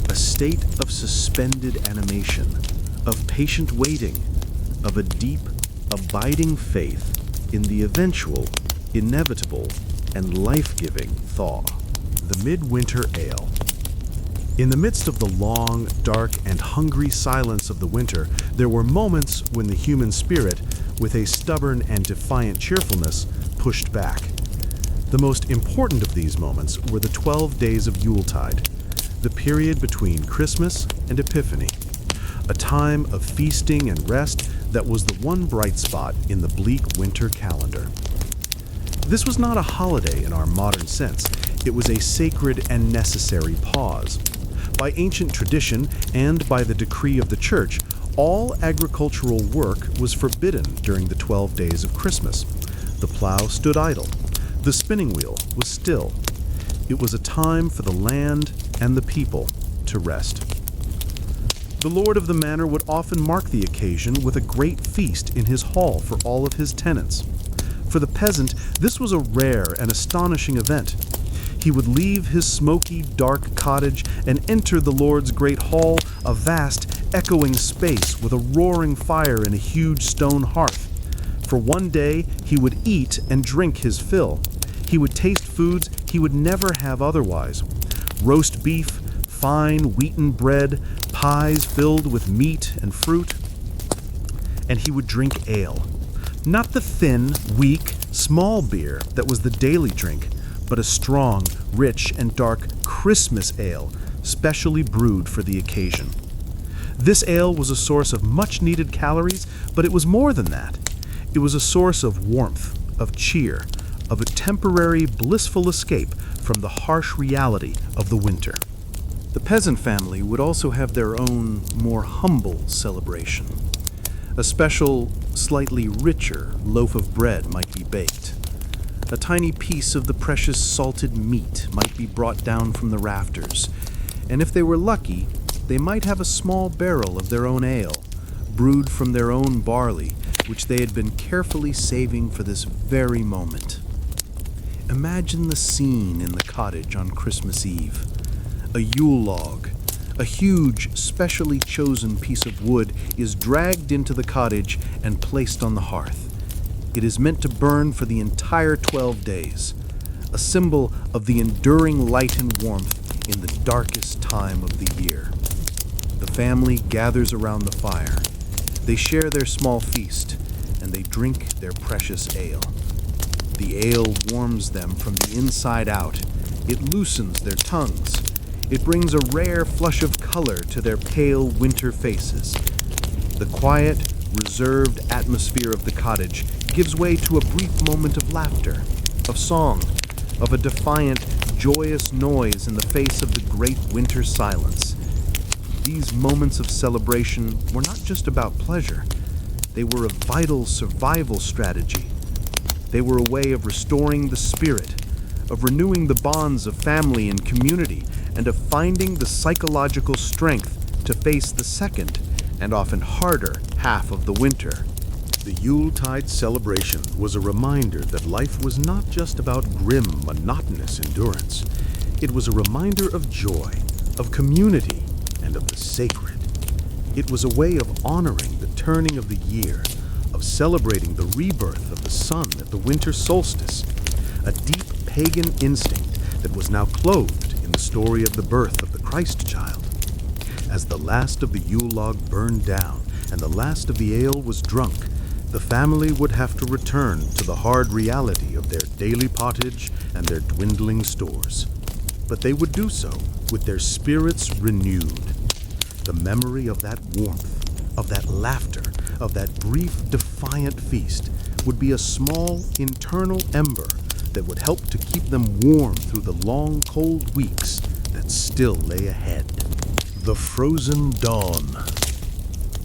a state of suspended animation, of patient waiting, of a deep, abiding faith in the eventual, inevitable, and life-giving thaw. The Midwinter Ale. In the midst of the long, dark, and hungry silence of the winter, there were moments when the human spirit, with a stubborn and defiant cheerfulness, pushed back. The most important of these moments were the 12 days of Yuletide, the period between Christmas and Epiphany, a time of feasting and rest that was the one bright spot in the bleak winter calendar. This was not a holiday in our modern sense. It was a sacred and necessary pause. By ancient tradition and by the decree of the Church, all agricultural work was forbidden during the 12 days of Christmas. The plow stood idle. The spinning wheel was still. It was a time for the land and the people to rest. The lord of the manor would often mark the occasion with a great feast in his hall for all of his tenants. For the peasant, this was a rare and astonishing event. He would leave his smoky, dark cottage and enter the lord's great hall, a vast, echoing space with a roaring fire and a huge stone hearth. For one day, he would eat and drink his fill. He would taste foods he would never have otherwise. Roast beef, fine wheaten bread, pies filled with meat and fruit. And he would drink ale. Not the thin, weak, small beer that was the daily drink, but a strong, rich, and dark Christmas ale, specially brewed for the occasion. This ale was a source of much-needed calories, but it was more than that. It was a source of warmth, of cheer, of a temporary, blissful escape from the harsh reality of the winter. The peasant family would also have their own, more humble celebration. A special, slightly richer loaf of bread might be baked. A tiny piece of the precious salted meat might be brought down from the rafters, and if they were lucky, they might have a small barrel of their own ale, brewed from their own barley, which they had been carefully saving for this very moment. Imagine the scene in the cottage on Christmas Eve. A Yule log, a huge, specially chosen piece of wood, is dragged into the cottage and placed on the hearth. It is meant to burn for the entire 12 days. a symbol of the enduring light and warmth in the darkest time of the year. The family gathers around the fire. They share their small feast, and they drink their precious ale. The ale warms them from the inside out. It loosens their tongues. It brings a rare flush of color to their pale winter faces. The quiet, reserved atmosphere of the cottage gives way to a brief moment of laughter, of song, of a defiant, joyous noise in the face of the great winter silence. These moments of celebration were not just about pleasure. They were a vital survival strategy. They were a way of restoring the spirit, of renewing the bonds of family and community, and of finding the psychological strength to face the second and often harder half of the winter. The Yuletide celebration was a reminder that life was not just about grim, monotonous endurance. It was a reminder of joy, of community, and of the sacred. It was a way of honoring the turning of the year, of celebrating the rebirth of the sun at the winter solstice, a deep pagan instinct that was now clothed in the story of the birth of the Christ child. As the last of the Yule log burned down and the last of the ale was drunk, the family would have to return to the hard reality of their daily pottage and their dwindling stores. But they would do so with their spirits renewed. The memory of that warmth, of that laughter, of that brief, defiant feast would be a small, internal ember that would help to keep them warm through the long, cold weeks that still lay ahead. The frozen dawn.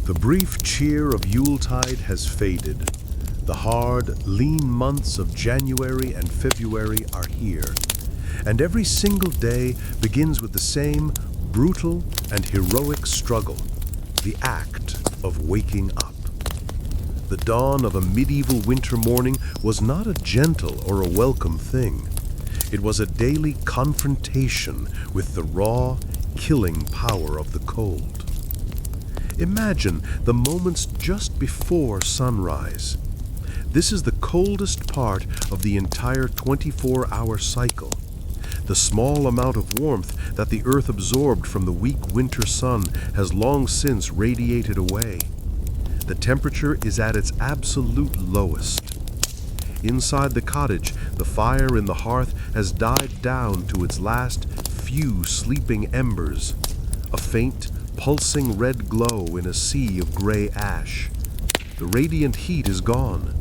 The brief cheer of Yuletide has faded. The hard, lean months of January and February are here, and every single day begins with the same brutal and heroic struggle, the act of waking up. The dawn of a medieval winter morning was not a gentle or a welcome thing. It was a daily confrontation with the raw, killing power of the cold. Imagine the moments just before sunrise. This is the coldest part of the entire 24-hour cycle. The small amount of warmth that the earth absorbed from the weak winter sun has long since radiated away. The temperature is at its absolute lowest. Inside the cottage, the fire in the hearth has died down to its last few sleeping embers, a faint, pulsing red glow in a sea of gray ash. The radiant heat is gone.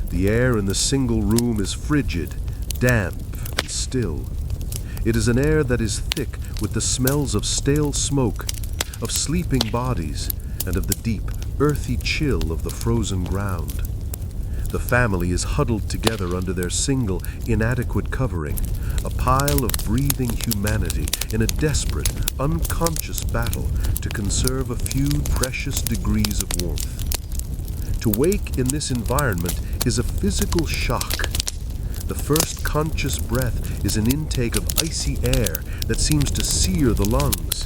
The air in the single room is frigid, damp, and still. It is an air that is thick with the smells of stale smoke, of sleeping bodies, and of the deep, earthy chill of the frozen ground. The family is huddled together under their single, inadequate covering, a pile of breathing humanity in a desperate, unconscious battle to conserve a few precious degrees of warmth. To wake in this environment is a physical shock. The first conscious breath is an intake of icy air that seems to sear the lungs.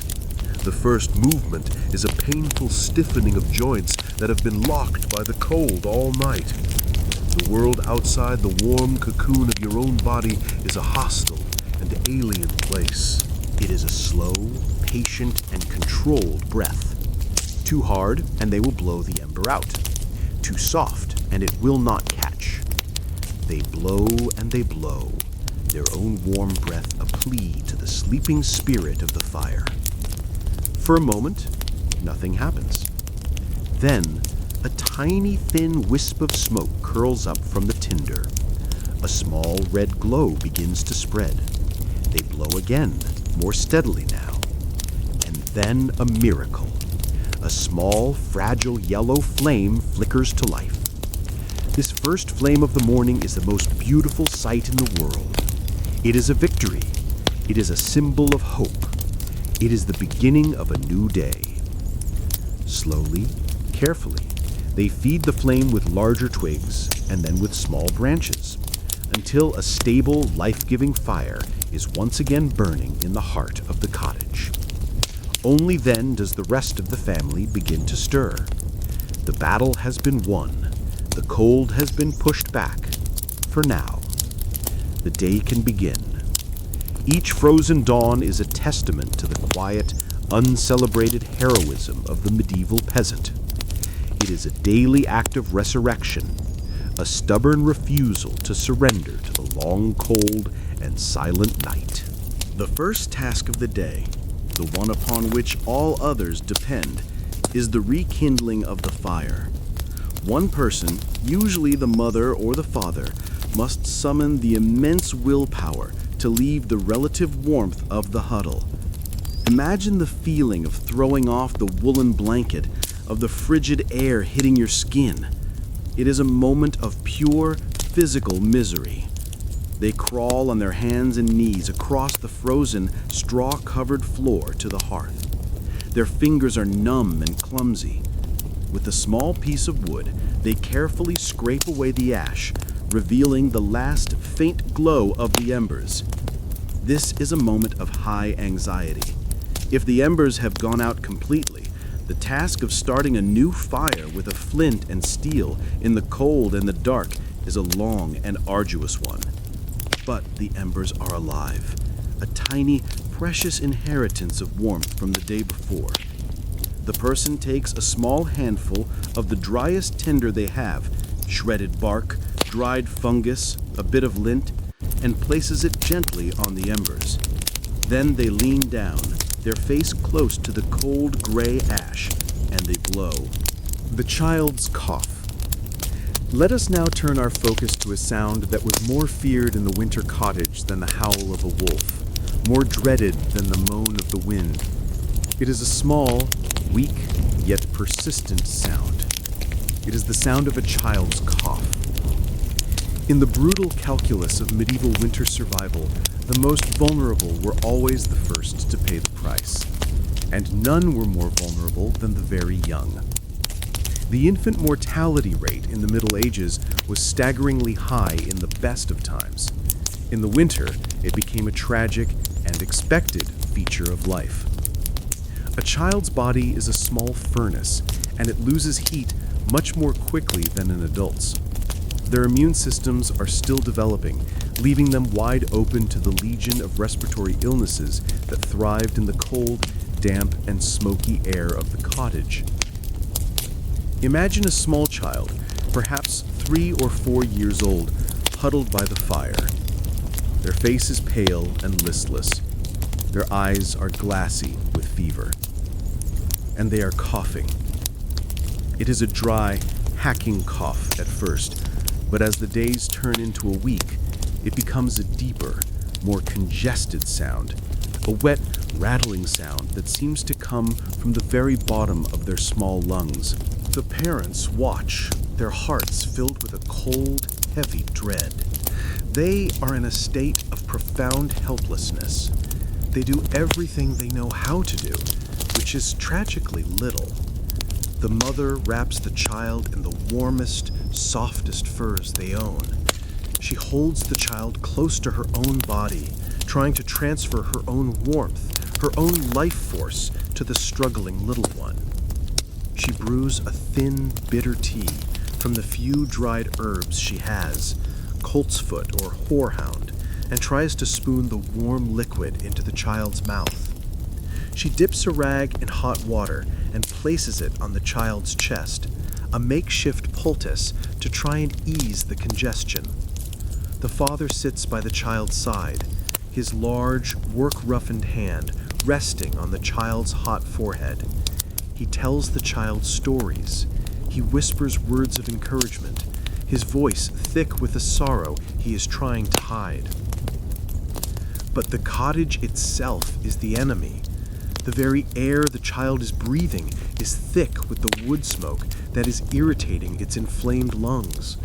The first movement is a painful stiffening of joints that have been locked by the cold all night. The world outside the warm cocoon of your own body is a hostile and alien place. It is a slow, patient, and controlled breath. Too hard, and they will blow the ember out. Too soft, and it will not catch. They blow and they blow, their own warm breath a plea to the sleeping spirit of the fire. For a moment, nothing happens. Then, a tiny thin wisp of smoke curls up from the tinder. A small red glow begins to spread. They blow again, more steadily now. And then a miracle. A small, fragile yellow flame flickers to life. This first flame of the morning is the most beautiful sight in the world. It is a victory. It is a symbol of hope. It is the beginning of a new day. Slowly, carefully, they feed the flame with larger twigs and then with small branches, until a stable, life-giving fire is once again burning in the heart of the cottage. Only then does the rest of the family begin to stir. The battle has been won. The cold has been pushed back, for now. the day can begin. Each frozen dawn is a testament to the quiet, uncelebrated heroism of the medieval peasant. It is a daily act of resurrection, a stubborn refusal to surrender to the long, cold, and silent night. The first task of the day, the one upon which all others depend, is the rekindling of the fire. One person, usually the mother or the father, must summon the immense willpower to leave the relative warmth of the huddle. Imagine the feeling of throwing off the woolen blanket, of the frigid air hitting your skin. It is a moment of pure physical misery. They crawl on their hands and knees across the frozen, straw-covered floor to the hearth. Their fingers are numb and clumsy. With a small piece of wood, they carefully scrape away the ash, revealing the last faint glow of the embers. This is a moment of high anxiety. If the embers have gone out completely, the task of starting a new fire with a flint and steel in the cold and the dark is a long and arduous one. But the embers are alive, a tiny, precious inheritance of warmth from the day before. The person takes a small handful of the driest tinder they have, shredded bark, dried fungus, a bit of lint, and places it gently on the embers. Then they lean down, their face close to the cold gray ash, and they blow. The child's cough. Let us now turn our focus to a sound that was more feared in the winter cottage than the howl of a wolf, more dreaded than the moan of the wind. It is a small, weak, yet persistent sound. It is the sound of a child's cough. In the brutal calculus of medieval winter survival, the most vulnerable were always the first to pay the price, and none were more vulnerable than the very young. The infant mortality rate in the Middle Ages was staggeringly high in the best of times. In the winter, it became a tragic and expected feature of life. A child's body is a small furnace, and it loses heat much more quickly than an adult's. Their immune systems are still developing, leaving them wide open to the legion of respiratory illnesses that thrived in the cold, damp, and smoky air of the cottage. Imagine a small child, perhaps 3 or 4 years old, huddled by the fire. Their face is pale and listless. Their eyes are glassy with fever. And they are coughing. It is a dry, hacking cough at first, but as the days turn into a week, it becomes a deeper, more congested sound, a wet, rattling sound that seems to come from the very bottom of their small lungs. The parents watch, their hearts filled with a cold, heavy dread. They are in a state of profound helplessness. They do everything they know how to do, which is tragically little. The mother wraps the child in the warmest, softest furs they own. She holds the child close to her own body, trying to transfer her own warmth, her own life force to the struggling little one. She brews a thin, bitter tea from the few dried herbs she has, coltsfoot or horehound, and tries to spoon the warm liquid into the child's mouth. She dips a rag in hot water and places it on the child's chest, a makeshift poultice to try and ease the congestion. The father sits by the child's side, his large, work-roughened hand resting on the child's hot forehead. He tells the child stories. He whispers words of encouragement, his voice thick with the sorrow he is trying to hide. But the cottage itself is the enemy. The very air the child is breathing is thick with the wood smoke that is irritating its inflamed lungs.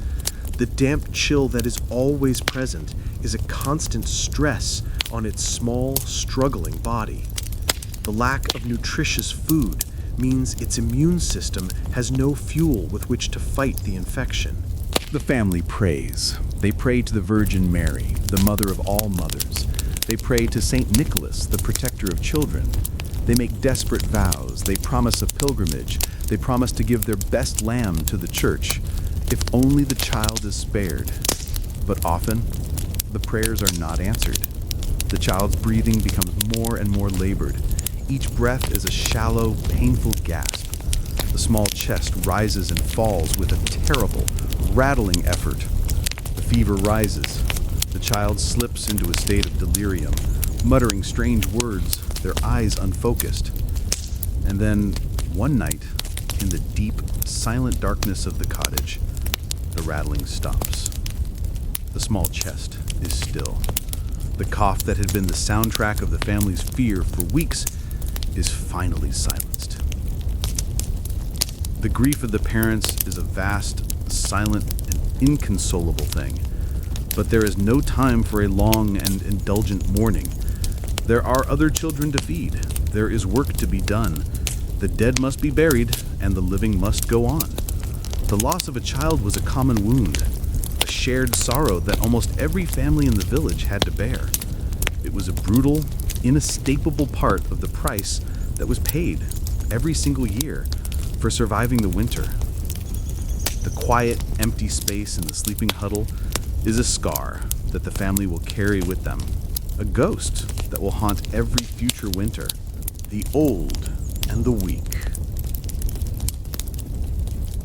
The damp chill that is always present is a constant stress on its small, struggling body. The lack of nutritious food means its immune system has no fuel with which to fight the infection. The family prays. They pray to the Virgin Mary, the mother of all mothers. They pray to Saint Nicholas, the protector of children. They make desperate vows. They promise a pilgrimage. They promise to give their best lamb to the church, if only the child is spared. But often, the prayers are not answered. The child's breathing becomes more and more labored. Each breath is a shallow, painful gasp. The small chest rises and falls with a terrible, rattling effort. The fever rises. The child slips into a state of delirium, muttering strange words, their eyes unfocused. And then, one night, in the deep, silent darkness of the cottage, the rattling stops. The small chest is still. The cough that had been the soundtrack of the family's fear for weeks is finally silenced. The grief of the parents is a vast, silent, and inconsolable thing. But there is no time for a long and indulgent mourning. There are other children to feed. There is work to be done. The dead must be buried, and the living must go on. The loss of a child was a common wound, a shared sorrow that almost every family in the village had to bear. It was a brutal, inescapable part of the price that was paid every single year for surviving the winter. The quiet, empty space in the sleeping huddle is a scar that the family will carry with them, a ghost that will haunt every future winter. The old and the weak.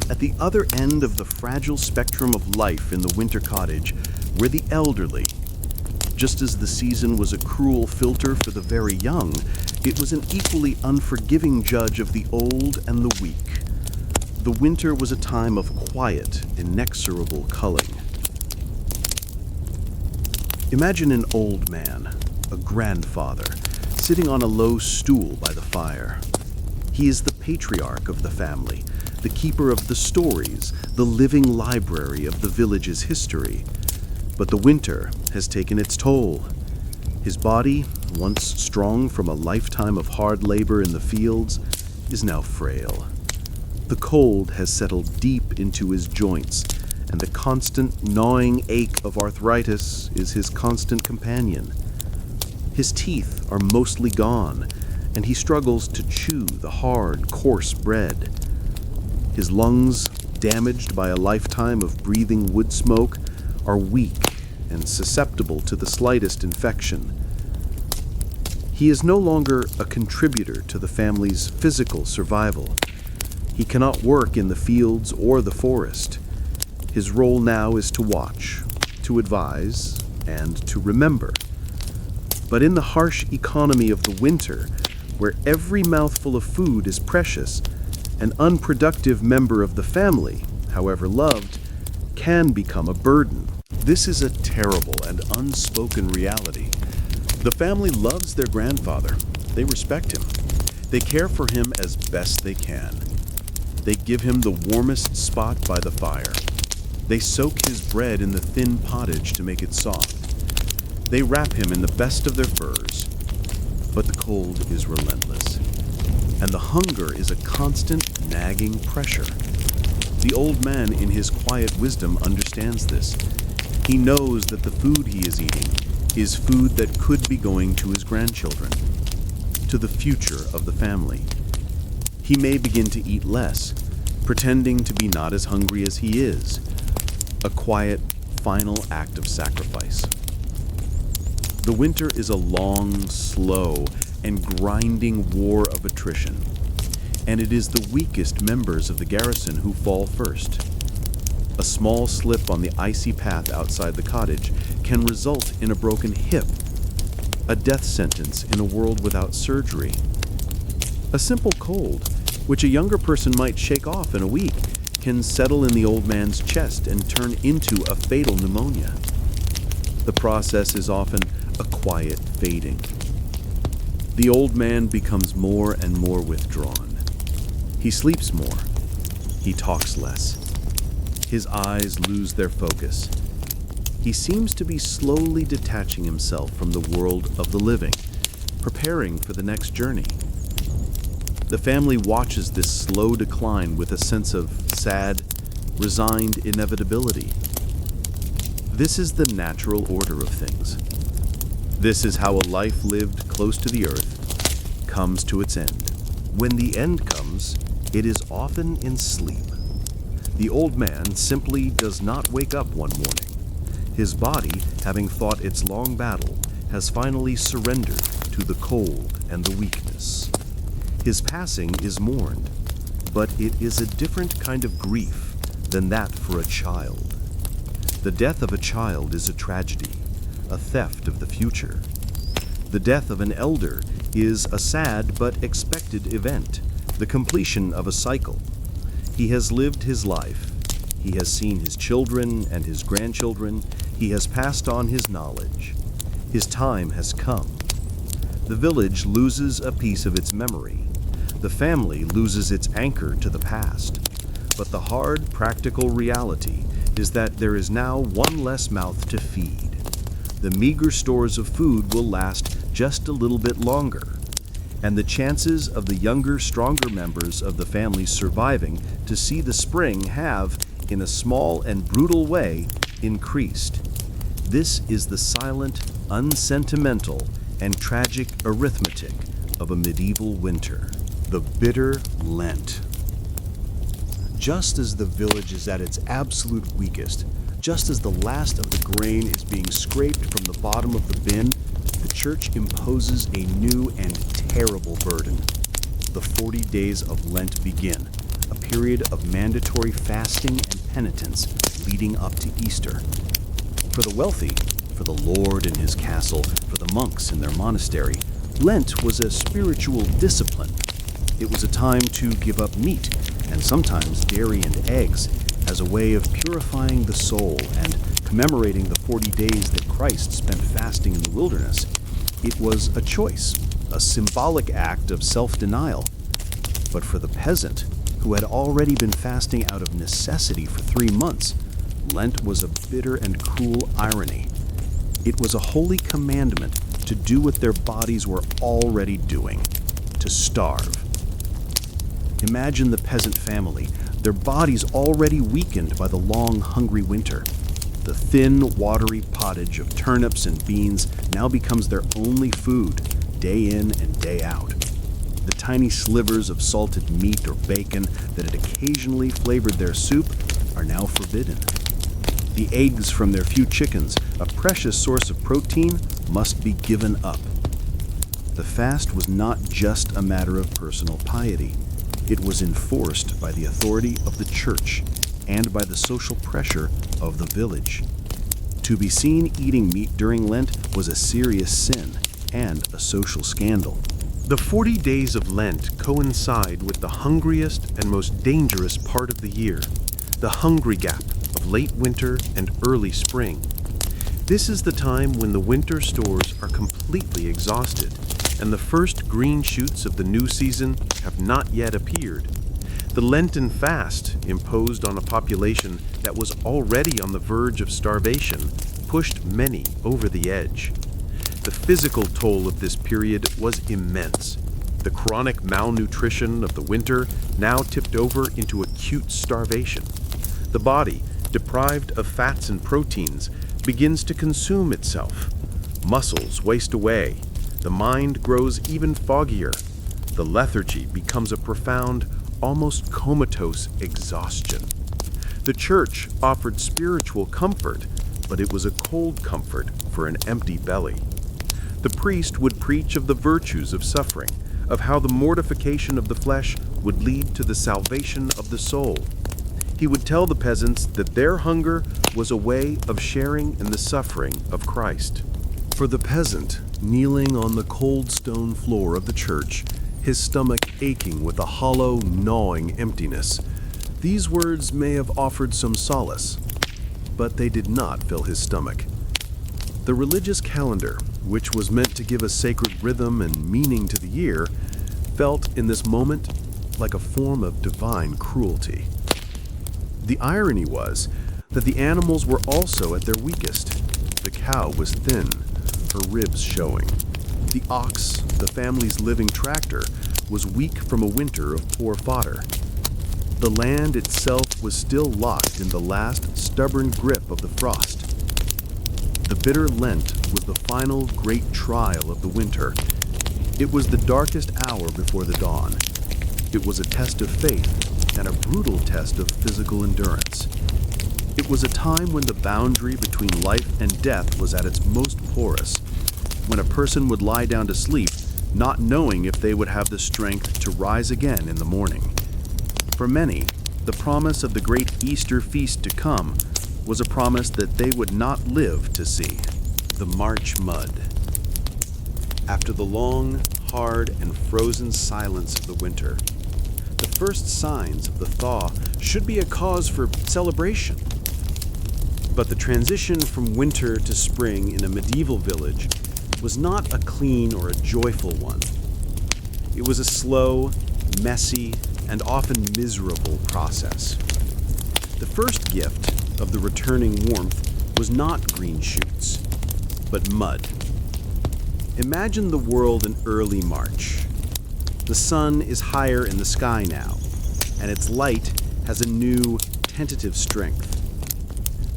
At the other end of the fragile spectrum of life in the winter cottage were the elderly. Just as the season was a cruel filter for the very young, it was an equally unforgiving judge of the old and the weak. The winter was a time of quiet, inexorable culling. Imagine an old man, a grandfather, sitting on a low stool by the fire. He is the patriarch of the family, the keeper of the stories, the living library of the village's history. But the winter has taken its toll. His body, once strong from a lifetime of hard labor in the fields, is now frail. The cold has settled deep into his joints, and the constant gnawing ache of arthritis is his constant companion. His teeth are mostly gone, and he struggles to chew the hard, coarse bread. His lungs, damaged by a lifetime of breathing wood smoke, are weak and susceptible to the slightest infection. He is no longer a contributor to the family's physical survival. He cannot work in the fields or the forest. His role now is to watch, to advise, and to remember. But in the harsh economy of the winter, where every mouthful of food is precious, an unproductive member of the family, however loved, can become a burden. This is a terrible and unspoken reality. The family loves their grandfather. They respect him. They care for him as best they can. They give him the warmest spot by the fire. They soak his bread in the thin pottage to make it soft. They wrap him in the best of their furs. But the cold is relentless, and the hunger is a constant, nagging pressure. The old man, in his quiet wisdom, understands this. He knows that the food he is eating is food that could be going to his grandchildren, to the future of the family. He may begin to eat less, pretending to be not as hungry as he is, a quiet, final act of sacrifice. The winter is a long, slow, and grinding war of attrition, and it is the weakest members of the garrison who fall first. A small slip on the icy path outside the cottage can result in a broken hip, a death sentence in a world without surgery. A simple cold, which a younger person might shake off in a week, can settle in the old man's chest and turn into a fatal pneumonia. The process is often a quiet fading. The old man becomes more and more withdrawn. He sleeps more. He talks less. His eyes lose their focus. He seems to be slowly detaching himself from the world of the living, preparing for the next journey. The family watches this slow decline with a sense of sad, resigned inevitability. This is the natural order of things. This is how a life lived close to the earth comes to its end. When the end comes, it is often in sleep. The old man simply does not wake up one morning. His body, having fought its long battle, has finally surrendered to the cold and the weakness. His passing is mourned, but it is a different kind of grief than that for a child. The death of a child is a tragedy, a theft of the future. The death of an elder is a sad but expected event, the completion of a cycle. He has lived his life. He has seen his children and his grandchildren. He has passed on his knowledge. His time has come. The village loses a piece of its memory. The family loses its anchor to the past. But the hard, practical reality is that there is now one less mouth to feed. The meager stores of food will last just a little bit longer, and the chances of the younger, stronger members of the family surviving to see the spring have, in a small and brutal way, increased. This is the silent, unsentimental, and tragic arithmetic of a medieval winter. The bitter Lent. Just as the village is at its absolute weakest, just as the last of the grain is being scraped from the bottom of the bin, the church imposes a new and terrible burden. The 40 days of Lent begin, a period of mandatory fasting and penitence leading up to Easter. For the wealthy, for the lord in his castle, for the monks in their monastery, Lent was a spiritual discipline. It was a time to give up meat, and sometimes dairy and eggs, as a way of purifying the soul and commemorating the 40 days that Christ spent fasting in the wilderness. It was a choice, a symbolic act of self-denial. But for the peasant, who had already been fasting out of necessity for 3 months, Lent was a bitter and cruel irony. It was a holy commandment to do what their bodies were already doing, to starve. Imagine the peasant family, their bodies already weakened by the long, hungry winter. The thin, watery pottage of turnips and beans now becomes their only food, day in and day out. The tiny slivers of salted meat or bacon that had occasionally flavored their soup are now forbidden. The eggs from their few chickens, a precious source of protein, must be given up. The fast was not just a matter of personal piety. It was enforced by the authority of the church and by the social pressure of the village. To be seen eating meat during Lent was a serious sin and a social scandal. The 40 days of Lent coincide with the hungriest and most dangerous part of the year, the hungry gap of late winter and early spring. This is the time when the winter stores are completely exhausted, and the first green shoots of the new season have not yet appeared. The Lenten fast, imposed on a population that was already on the verge of starvation, pushed many over the edge. The physical toll of this period was immense. The chronic malnutrition of the winter now tipped over into acute starvation. The body, deprived of fats and proteins, begins to consume itself. Muscles waste away. The mind grows even foggier. The lethargy becomes a profound, almost comatose exhaustion. The church offered spiritual comfort, but it was a cold comfort for an empty belly. The priest would preach of the virtues of suffering, of how the mortification of the flesh would lead to the salvation of the soul. He would tell the peasants that their hunger was a way of sharing in the suffering of Christ. For the peasant, kneeling on the cold stone floor of the church, his stomach aching with a hollow, gnawing emptiness, these words may have offered some solace, but they did not fill his stomach. The religious calendar, which was meant to give a sacred rhythm and meaning to the year, felt in this moment like a form of divine cruelty. The irony was that the animals were also at their weakest. The cow was thin, her ribs showing. The ox, the family's living tractor, was weak from a winter of poor fodder. The land itself was still locked in the last stubborn grip of the frost. The bitter Lent was the final great trial of the winter. It was the darkest hour before the dawn. It was a test of faith and a brutal test of physical endurance. It was a time when the boundary between life and death was at its most porous, when a person would lie down to sleep, not knowing if they would have the strength to rise again in the morning. For many, the promise of the great Easter feast to come was a promise that they would not live to see. The March mud. After the long, hard, and frozen silence of the winter, the first signs of the thaw should be a cause for celebration. But the transition from winter to spring in a medieval village was not a clean or a joyful one. It was a slow, messy, and often miserable process. The first gift of the returning warmth was not green shoots, but mud. Imagine the world in early March. The sun is higher in the sky now, and its light has a new, tentative strength.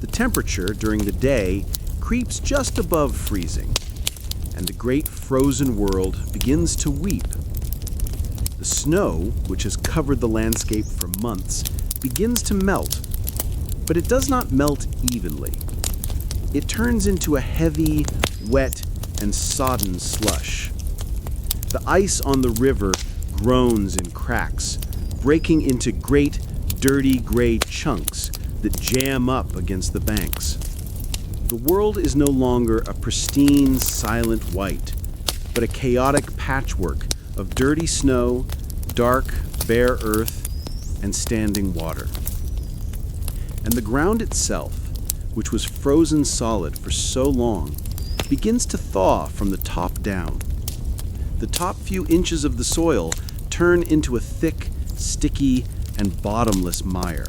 The temperature during the day creeps just above freezing, and the great frozen world begins to weep. The snow, which has covered the landscape for months, begins to melt, but it does not melt evenly. It turns into a heavy, wet, and sodden slush. The ice on the river groans and cracks, breaking into great, dirty gray chunks that jam up against the banks. The world is no longer a pristine, silent white, but a chaotic patchwork of dirty snow, dark, bare earth, and standing water. And the ground itself, which was frozen solid for so long, begins to thaw from the top down. The top few inches of the soil turn into a thick, sticky, and bottomless mire.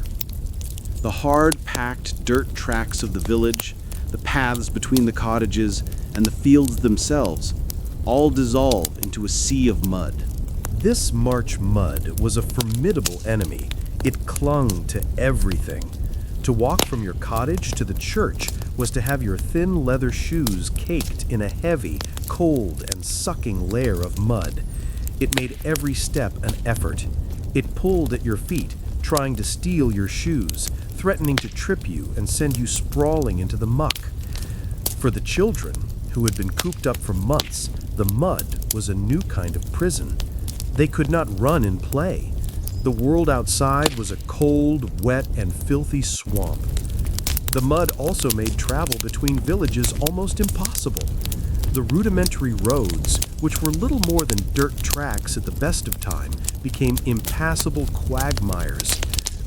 The hard-packed dirt tracks of the village, the paths between the cottages, and the fields themselves all dissolve into a sea of mud. This March mud was a formidable enemy. It clung to everything. To walk from your cottage to the church was to have your thin leather shoes caked in a heavy, cold, and sucking layer of mud. It made every step an effort. It pulled at your feet, trying to steal your shoes, threatening to trip you and send you sprawling into the muck. For the children, who had been cooped up for months, the mud was a new kind of prison. They could not run and play. The world outside was a cold, wet, and filthy swamp. The mud also made travel between villages almost impossible. The rudimentary roads, which were little more than dirt tracks at the best of time, became impassable quagmires.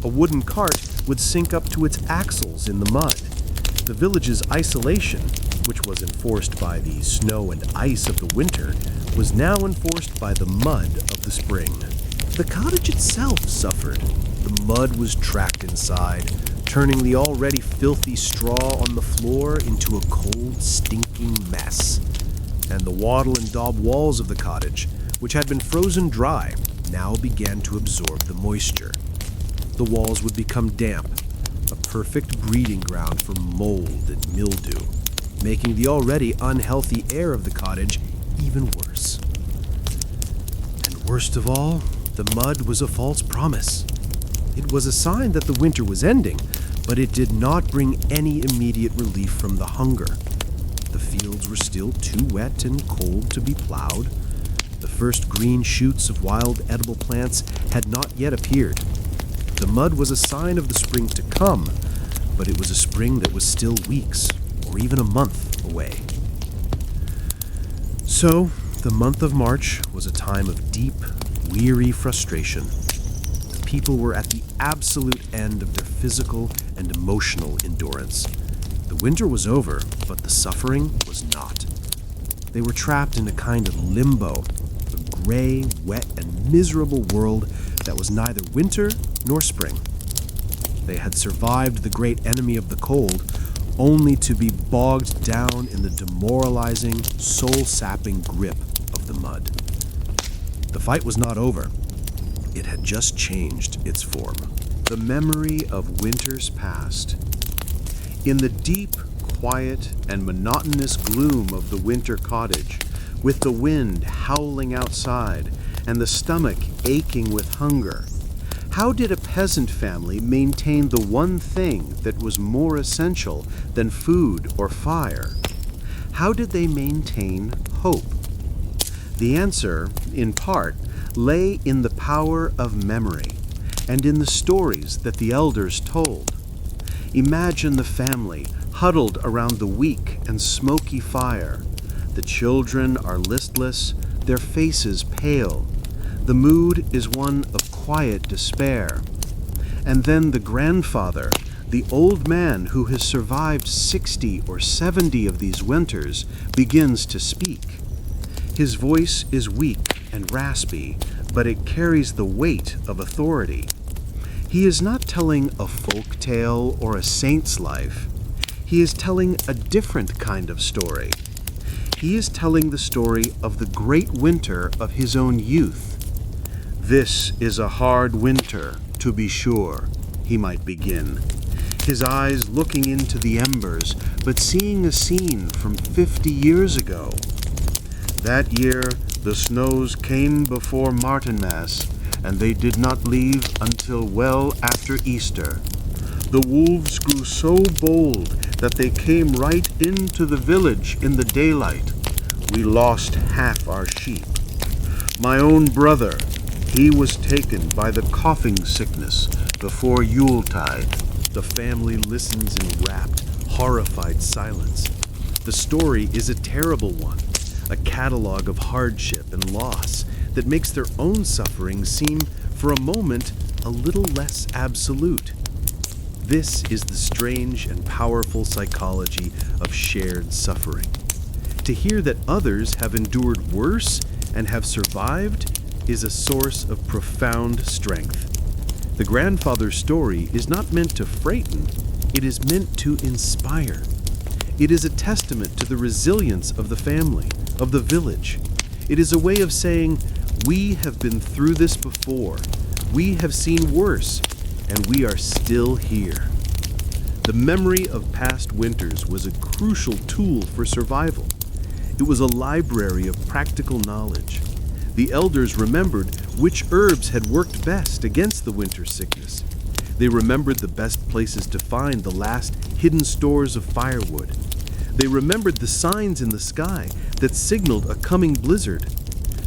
A wooden cart would sink up to its axles in the mud. The village's isolation, which was enforced by the snow and ice of the winter, was now enforced by the mud of the spring. The cottage itself suffered. The mud was trapped inside, turning the already filthy straw on the floor into a cold, stinking mess. And the wattle and daub walls of the cottage, which had been frozen dry, now began to absorb the moisture. The walls would become damp, a perfect breeding ground for mold and mildew, making the already unhealthy air of the cottage even worse. And worst of all, the mud was a false promise. It was a sign that the winter was ending, but it did not bring any immediate relief from the hunger. The fields were still too wet and cold to be plowed. The first green shoots of wild edible plants had not yet appeared. The mud was a sign of the spring to come, but it was a spring that was still weeks or even a month away. So, the month of March was a time of deep, weary frustration. The people were at the absolute end of their physical and emotional endurance. The winter was over, but the suffering was not. They were trapped in a kind of limbo, a gray, wet, and miserable world that was neither winter nor spring. They had survived the great enemy of the cold, only to be bogged down in the demoralizing, soul-sapping grip of the mud. The fight was not over. It had just changed its form. The memory of winters past. In the deep, quiet, and monotonous gloom of the winter cottage, with the wind howling outside and the stomach aching with hunger, How did a peasant family maintain the one thing that was more essential than food or fire? How did they maintain hope? The answer, in part, lay in the power of memory and in the stories that the elders told. Imagine the family huddled around the weak and smoky fire. The children are listless, their faces pale. The mood is one of quiet despair. And then the grandfather, the old man who has survived 60 or 70 of these winters, begins to speak. His voice is weak and raspy, but it carries the weight of authority. He is not telling a folk tale or a saint's life. He is telling a different kind of story. He is telling the story of the great winter of his own youth. "This is a hard winter, to be sure," he might begin, his eyes looking into the embers, but seeing a scene from 50 years ago. "That year the snows came before Martinmas, and they did not leave until well after Easter. The wolves grew so bold that they came right into the village in the daylight. We lost half our sheep. My own brother, he was taken by the coughing sickness before Yuletide." The family listens in rapt, horrified silence. The story is a terrible one, a catalog of hardship and loss that makes their own suffering seem, for a moment, a little less absolute. This is the strange and powerful psychology of shared suffering. To hear that others have endured worse and have survived is a source of profound strength. The grandfather's story is not meant to frighten, it is meant to inspire. It is a testament to the resilience of the family, of the village. It is a way of saying, we have been through this before, we have seen worse, and we are still here. The memory of past winters was a crucial tool for survival. It was a library of practical knowledge. The elders remembered which herbs had worked best against the winter sickness. They remembered the best places to find the last hidden stores of firewood. They remembered the signs in the sky that signaled a coming blizzard.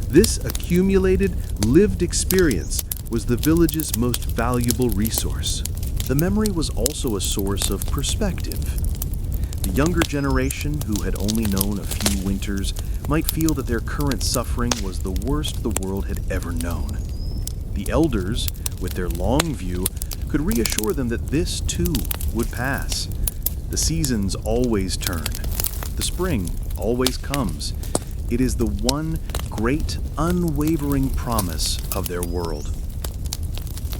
This accumulated, lived experience was the village's most valuable resource. The memory was also a source of perspective. The younger generation, who had only known a few winters, might feel that their current suffering was the worst the world had ever known. The elders, with their long view, could reassure them that this too would pass. The seasons always turn. The spring always comes. It is the one great, unwavering promise of their world.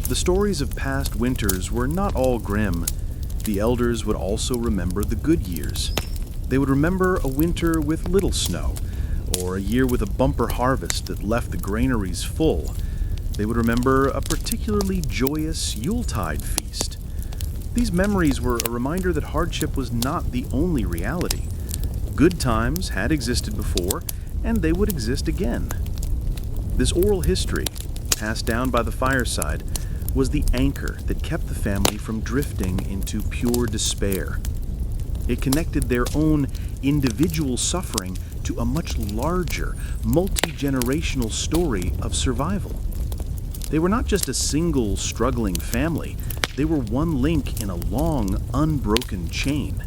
The stories of past winters were not all grim. The elders would also remember the good years. They would remember a winter with little snow, or a year with a bumper harvest that left the granaries full. They would remember a particularly joyous Yuletide feast. These memories were a reminder that hardship was not the only reality. Good times had existed before, and they would exist again. This oral history, passed down by the fireside, was the anchor that kept the family from drifting into pure despair. It connected their own individual suffering to a much larger, multi-generational story of survival. They were not just a single, struggling family. They were one link in a long, unbroken chain.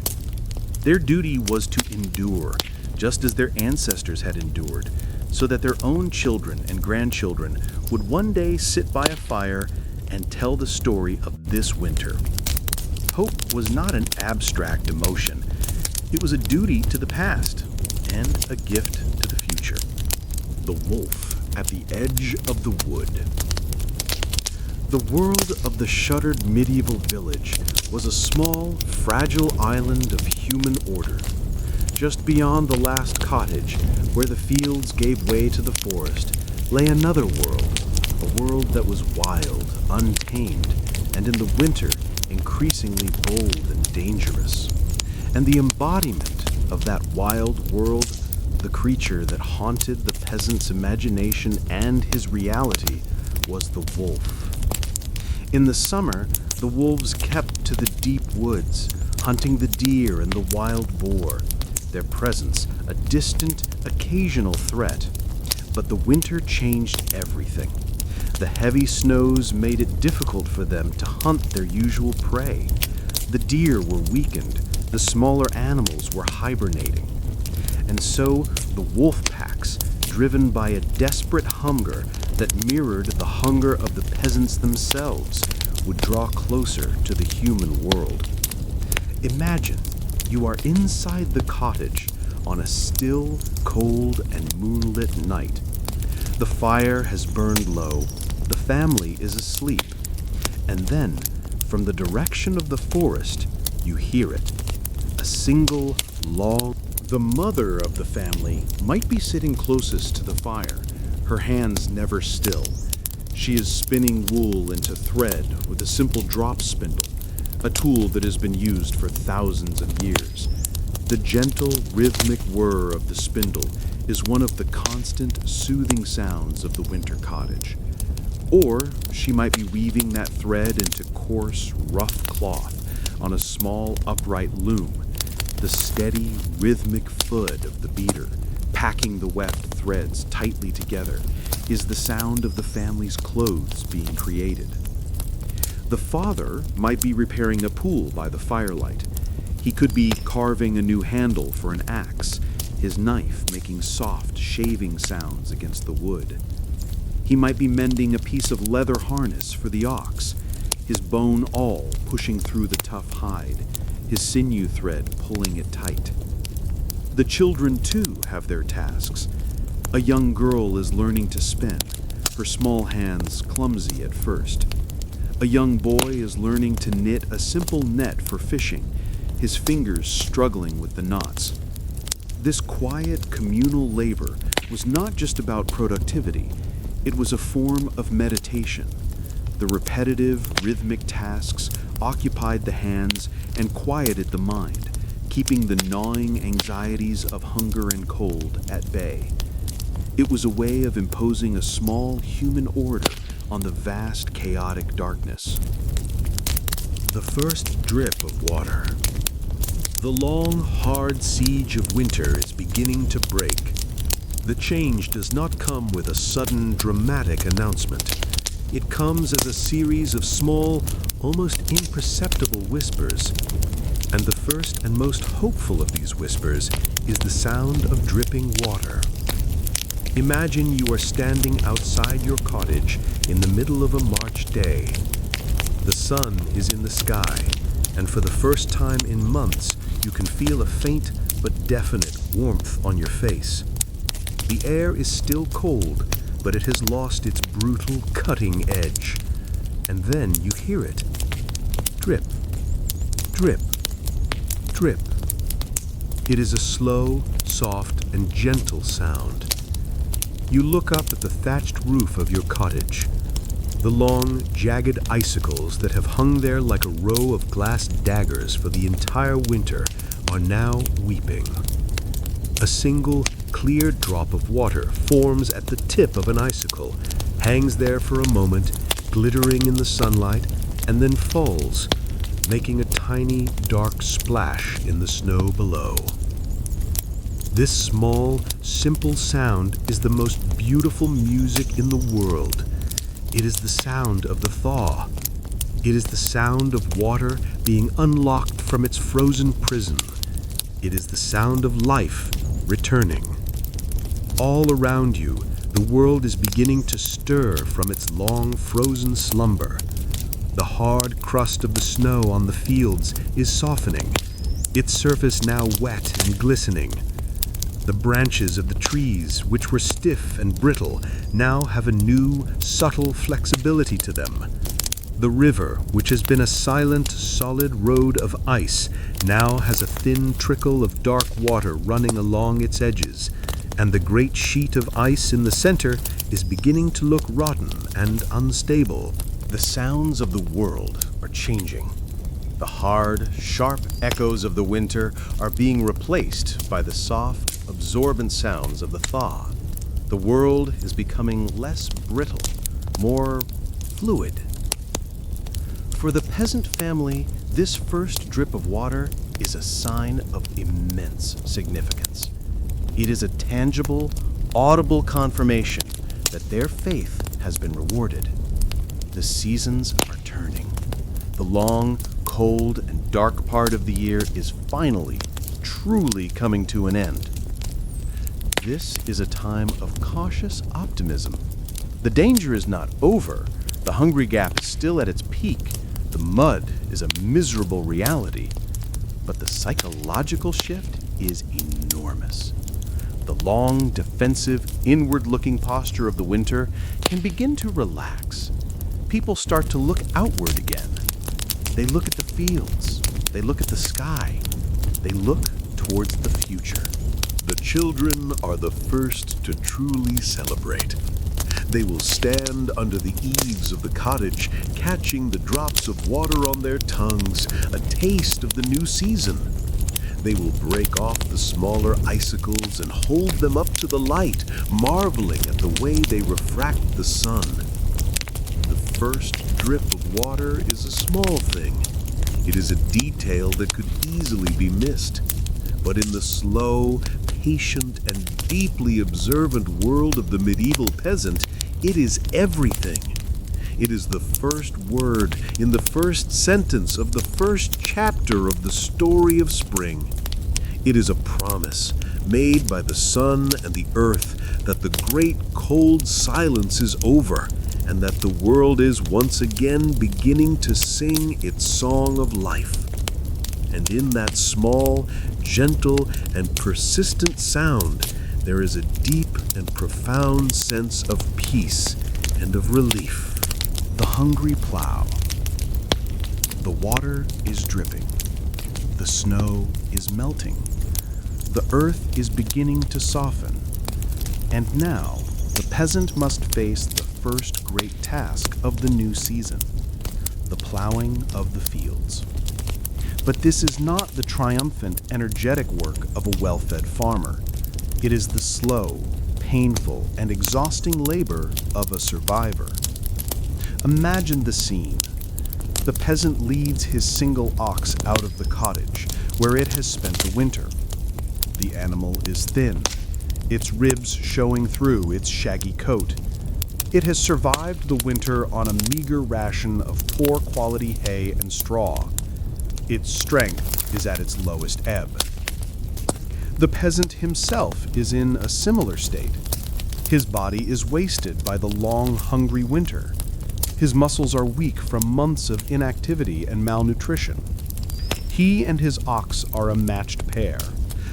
Their duty was to endure, just as their ancestors had endured, so that their own children and grandchildren would one day sit by a fire and tell the story of this winter. Hope was not an abstract emotion. It was a duty to the past and a gift to the future. The wolf at the edge of the wood. The world of the shuttered medieval village was a small, fragile island of human order. Just beyond the last cottage, where the fields gave way to the forest, lay another world, a world that was wild, untamed, and in the winter increasingly bold and dangerous. And the embodiment of that wild world, the creature that haunted the peasant's imagination and his reality, was the wolf. In the summer, the wolves kept to the deep woods, hunting the deer and the wild boar, their presence a distant, occasional threat. But the winter changed everything. The heavy snows made it difficult for them to hunt their usual prey. The deer were weakened, the smaller animals were hibernating. And so the wolf packs, driven by a desperate hunger that mirrored the hunger of the peasants themselves, would draw closer to the human world. Imagine you are inside the cottage on a still, cold, and moonlit night. The fire has burned low, the family is asleep, and then, from the direction of the forest, you hear it. A single, long... The mother of the family might be sitting closest to the fire, her hands never still. She is spinning wool into thread with a simple drop spindle, a tool that has been used for thousands of years. The gentle, rhythmic whir of the spindle is one of the constant, soothing sounds of the winter cottage. Or she might be weaving that thread into coarse, rough cloth on a small, upright loom. The steady, rhythmic thud of the beater, packing the weft threads tightly together, is the sound of the family's clothes being created. The father might be repairing a pool by the firelight. He could be carving a new handle for an axe, his knife making soft, shaving sounds against the wood. He might be mending a piece of leather harness for the ox, his bone awl pushing through the tough hide, his sinew thread pulling it tight. The children, too, have their tasks. A young girl is learning to spin, her small hands clumsy at first. A young boy is learning to knit a simple net for fishing, his fingers struggling with the knots. This quiet, communal labor was not just about productivity, it was a form of meditation. The repetitive, rhythmic tasks occupied the hands and quieted the mind, keeping the gnawing anxieties of hunger and cold at bay. It was a way of imposing a small human order on the vast, chaotic darkness. The first drip of water. The long, hard siege of winter is beginning to break. The change does not come with a sudden, dramatic announcement. It comes as a series of small, almost imperceptible whispers. And the first and most hopeful of these whispers is the sound of dripping water. Imagine you are standing outside your cottage in the middle of a March day. The sun is in the sky, and for the first time in months, you can feel a faint but definite warmth on your face. The air is still cold, but it has lost its brutal, cutting edge. And then you hear it. Drip, drip, drip. It is a slow, soft, and gentle sound. You look up at the thatched roof of your cottage. The long, jagged icicles that have hung there like a row of glass daggers for the entire winter are now weeping. A single, clear drop of water forms at the tip of an icicle, hangs there for a moment, glittering in the sunlight, and then falls, making a tiny, dark splash in the snow below. This small, simple sound is the most beautiful music in the world. It is the sound of the thaw. It is the sound of water being unlocked from its frozen prison. It is the sound of life returning. All around you, the world is beginning to stir from its long frozen slumber. The hard crust of the snow on the fields is softening, its surface now wet and glistening. The branches of the trees, which were stiff and brittle, now have a new, subtle flexibility to them. The river, which has been a silent, solid road of ice, now has a thin trickle of dark water running along its edges, and the great sheet of ice in the center is beginning to look rotten and unstable. The sounds of the world are changing. The hard, sharp echoes of the winter are being replaced by the soft, absorbent sounds of the thaw. The world is becoming less brittle, more fluid. For the peasant family, this first drip of water is a sign of immense significance. It is a tangible, audible confirmation that their faith has been rewarded. The seasons are turning. The long, cold, and dark part of the year is finally, truly coming to an end. This is a time of cautious optimism. The danger is not over. The hungry gap is still at its peak. The mud is a miserable reality. But the psychological shift is enormous. The long, defensive, inward-looking posture of the winter can begin to relax. People start to look outward again. They look at the fields. They look at the sky. They look towards the future. The children are the first to truly celebrate. They will stand under the eaves of the cottage, catching the drops of water on their tongues, a taste of the new season. They will break off the smaller icicles and hold them up to the light, marveling at the way they refract the sun. The first drip of water is a small thing. It is a detail that could easily be missed. But in the slow, patient, and deeply observant world of the medieval peasant, it is everything. It is the first word in the first sentence of the first chapter of the story of spring. It is a promise made by the sun and the earth that the great cold silence is over and that the world is once again beginning to sing its song of life. And in that small, gentle, and persistent sound, there is a deep and profound sense of peace and of relief. The hungry plow. The water is dripping. The snow is melting. The earth is beginning to soften. And now, the peasant must face the first great task of the new season, the plowing of the fields. But this is not the triumphant, energetic work of a well-fed farmer. It is the slow, painful, and exhausting labor of a survivor. Imagine the scene. The peasant leads his single ox out of the cottage, where it has spent the winter. The animal is thin, its ribs showing through its shaggy coat. It has survived the winter on a meager ration of poor quality hay and straw. Its strength is at its lowest ebb. The peasant himself is in a similar state. His body is wasted by the long, hungry winter. His muscles are weak from months of inactivity and malnutrition. He and his ox are a matched pair,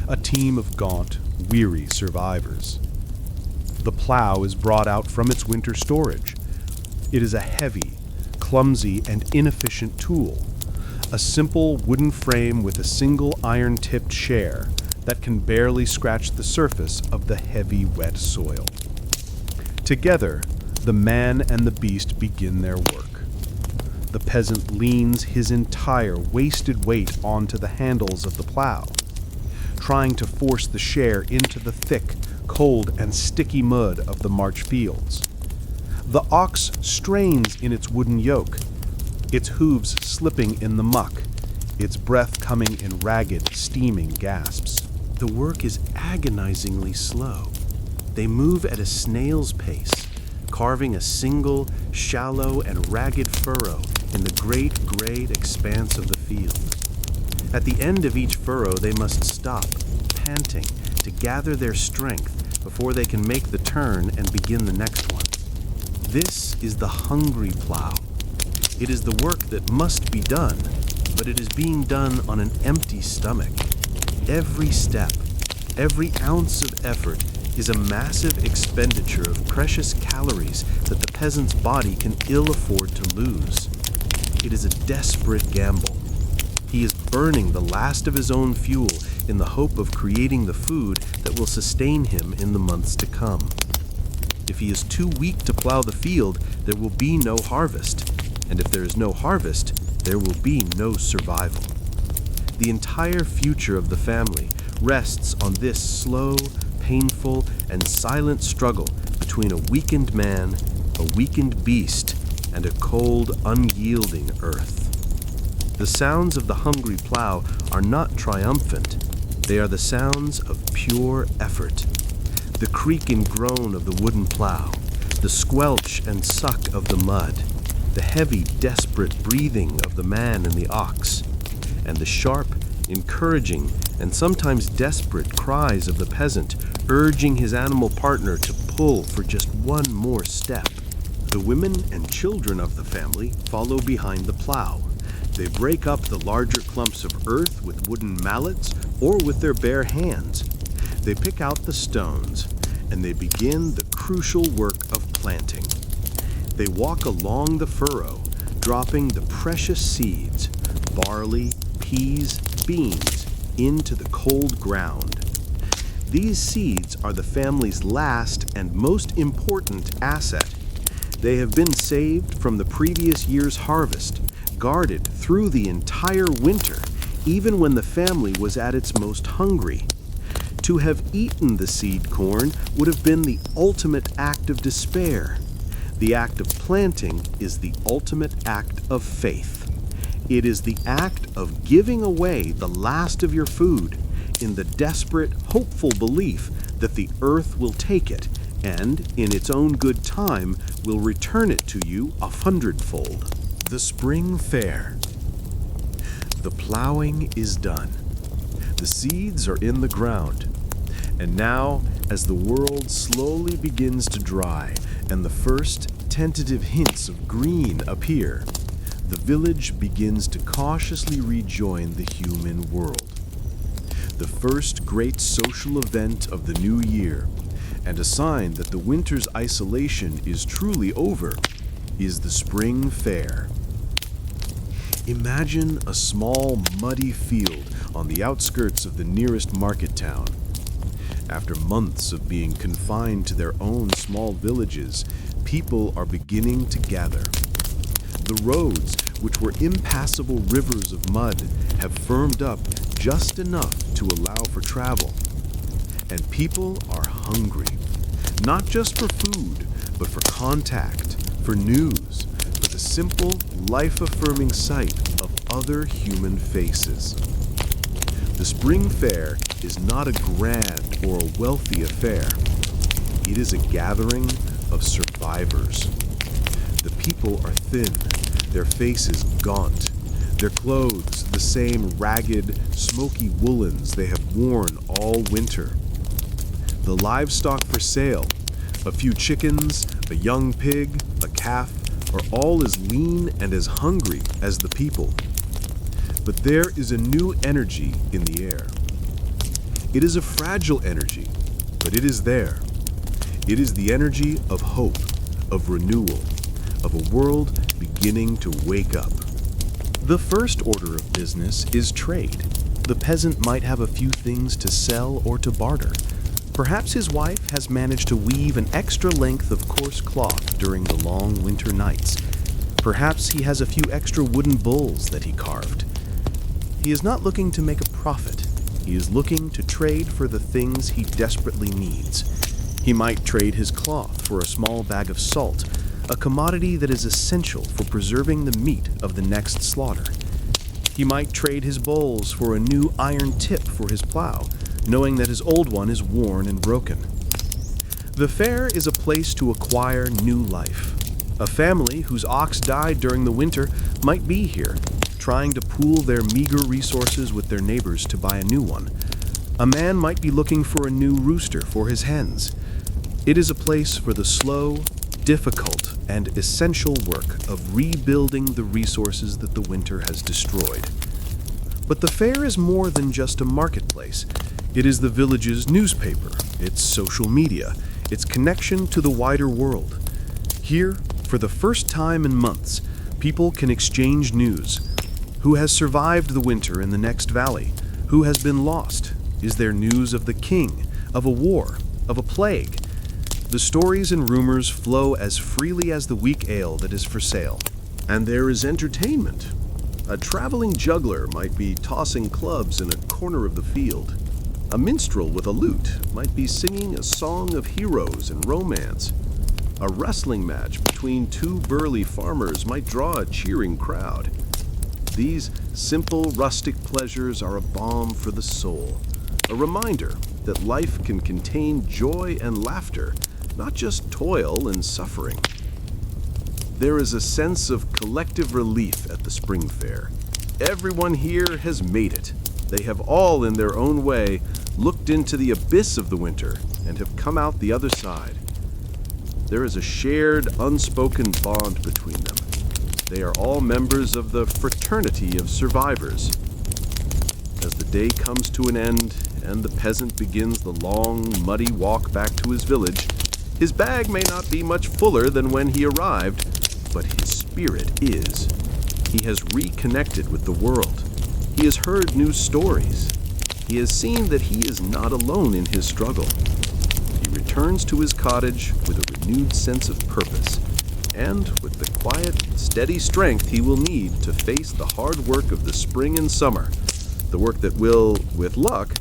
a team of gaunt, weary survivors. The plow is brought out from its winter storage. It is a heavy, clumsy, and inefficient tool, a simple wooden frame with a single iron-tipped share that can barely scratch the surface of the heavy, wet soil. Together, the man and the beast begin their work. The peasant leans his entire wasted weight onto the handles of the plow, trying to force the share into the thick, cold, and sticky mud of the March fields. The ox strains in its wooden yoke, its hooves slipping in the muck, its breath coming in ragged, steaming gasps. The work is agonizingly slow. They move at a snail's pace, carving a single, shallow, and ragged furrow in the great expanse of the field. At the end of each furrow, they must stop, panting, to gather their strength before they can make the turn and begin the next one. This is the hungry plow. It is the work that must be done, but it is being done on an empty stomach. Every step, every ounce of effort is a massive expenditure of precious calories that the peasant's body can ill afford to lose. It is a desperate gamble. He is burning the last of his own fuel in the hope of creating the food that will sustain him in the months to come. If he is too weak to plow the field, there will be no harvest. And if there is no harvest, there will be no survival. The entire future of the family rests on this slow, painful, and silent struggle between a weakened man, a weakened beast, and a cold, unyielding earth. The sounds of the hungry plow are not triumphant. They are the sounds of pure effort. The creak and groan of the wooden plow, the squelch and suck of the mud, the heavy, desperate breathing of the man and the ox, and the sharp, encouraging, and sometimes desperate cries of the peasant urging his animal partner to pull for just one more step. The women and children of the family follow behind the plow. They break up the larger clumps of earth with wooden mallets or with their bare hands. They pick out the stones, and they begin the crucial work of planting. They walk along the furrow, dropping the precious seeds, barley, peas, beans, into the cold ground. These seeds are the family's last and most important asset. They have been saved from the previous year's harvest, guarded through the entire winter, even when the family was at its most hungry. To have eaten the seed corn would have been the ultimate act of despair. The act of planting is the ultimate act of faith. It is the act of giving away the last of your food in the desperate, hopeful belief that the earth will take it and, in its own good time, will return it to you 100-fold. The spring fair. The plowing is done. The seeds are in the ground. And now, as the world slowly begins to dry and the first tentative hints of green appear, the village begins to cautiously rejoin the human world. The first great social event of the new year, and a sign that the winter's isolation is truly over, is the spring fair. Imagine a small, muddy field on the outskirts of the nearest market town. After months of being confined to their own small villages, people are beginning to gather. The roads, which were impassable rivers of mud, have firmed up just enough to allow for travel. And people are hungry, not just for food, but for contact, for news, for the simple, life-affirming sight of other human faces. The spring fair is not a grand or a wealthy affair. It is a gathering of survivors. The people are thin, their faces gaunt, their clothes the same ragged, smoky woolens they have worn all winter. The livestock for sale, a few chickens, a young pig, a calf, are all as lean and as hungry as the people. But there is a new energy in the air. It is a fragile energy, but it is there. It is the energy of hope, of renewal, of a world beginning to wake up. The first order of business is trade. The peasant might have a few things to sell or to barter. Perhaps his wife has managed to weave an extra length of coarse cloth during the long winter nights. Perhaps he has a few extra wooden bulls that he carved. He is not looking to make a profit. He is looking to trade for the things he desperately needs. He might trade his cloth for a small bag of salt, a commodity that is essential for preserving the meat of the next slaughter. He might trade his bowls for a new iron tip for his plow, knowing that his old one is worn and broken. The fair is a place to acquire new life. A family whose ox died during the winter might be here, trying to pool their meager resources with their neighbors to buy a new one. A man might be looking for a new rooster for his hens. It is a place for the slow, difficult, and essential work of rebuilding the resources that the winter has destroyed. But the fair is more than just a marketplace. It is the village's newspaper, its social media, its connection to the wider world. Here, for the first time in months, people can exchange news. Who has survived the winter in the next valley? Who has been lost? Is there news of the king, of a war, of a plague? The stories and rumors flow as freely as the weak ale that is for sale. And there is entertainment. A traveling juggler might be tossing clubs in a corner of the field. A minstrel with a lute might be singing a song of heroes and romance. A wrestling match between two burly farmers might draw a cheering crowd. These simple, rustic pleasures are a balm for the soul, a reminder that life can contain joy and laughter, not just toil and suffering. There is a sense of collective relief at the spring fair. Everyone here has made it. They have all, in their own way, looked into the abyss of the winter and have come out the other side. There is a shared, unspoken bond between them. They are all members of the fraternity of survivors. As the day comes to an end and the peasant begins the long, muddy walk back to his village, his bag may not be much fuller than when he arrived, but his spirit is. He has reconnected with the world. He has heard new stories. He has seen that he is not alone in his struggle. He returns to his cottage with a renewed sense of purpose, and with the quiet, steady strength he will need to face the hard work of the spring and summer, the work that will, with luck,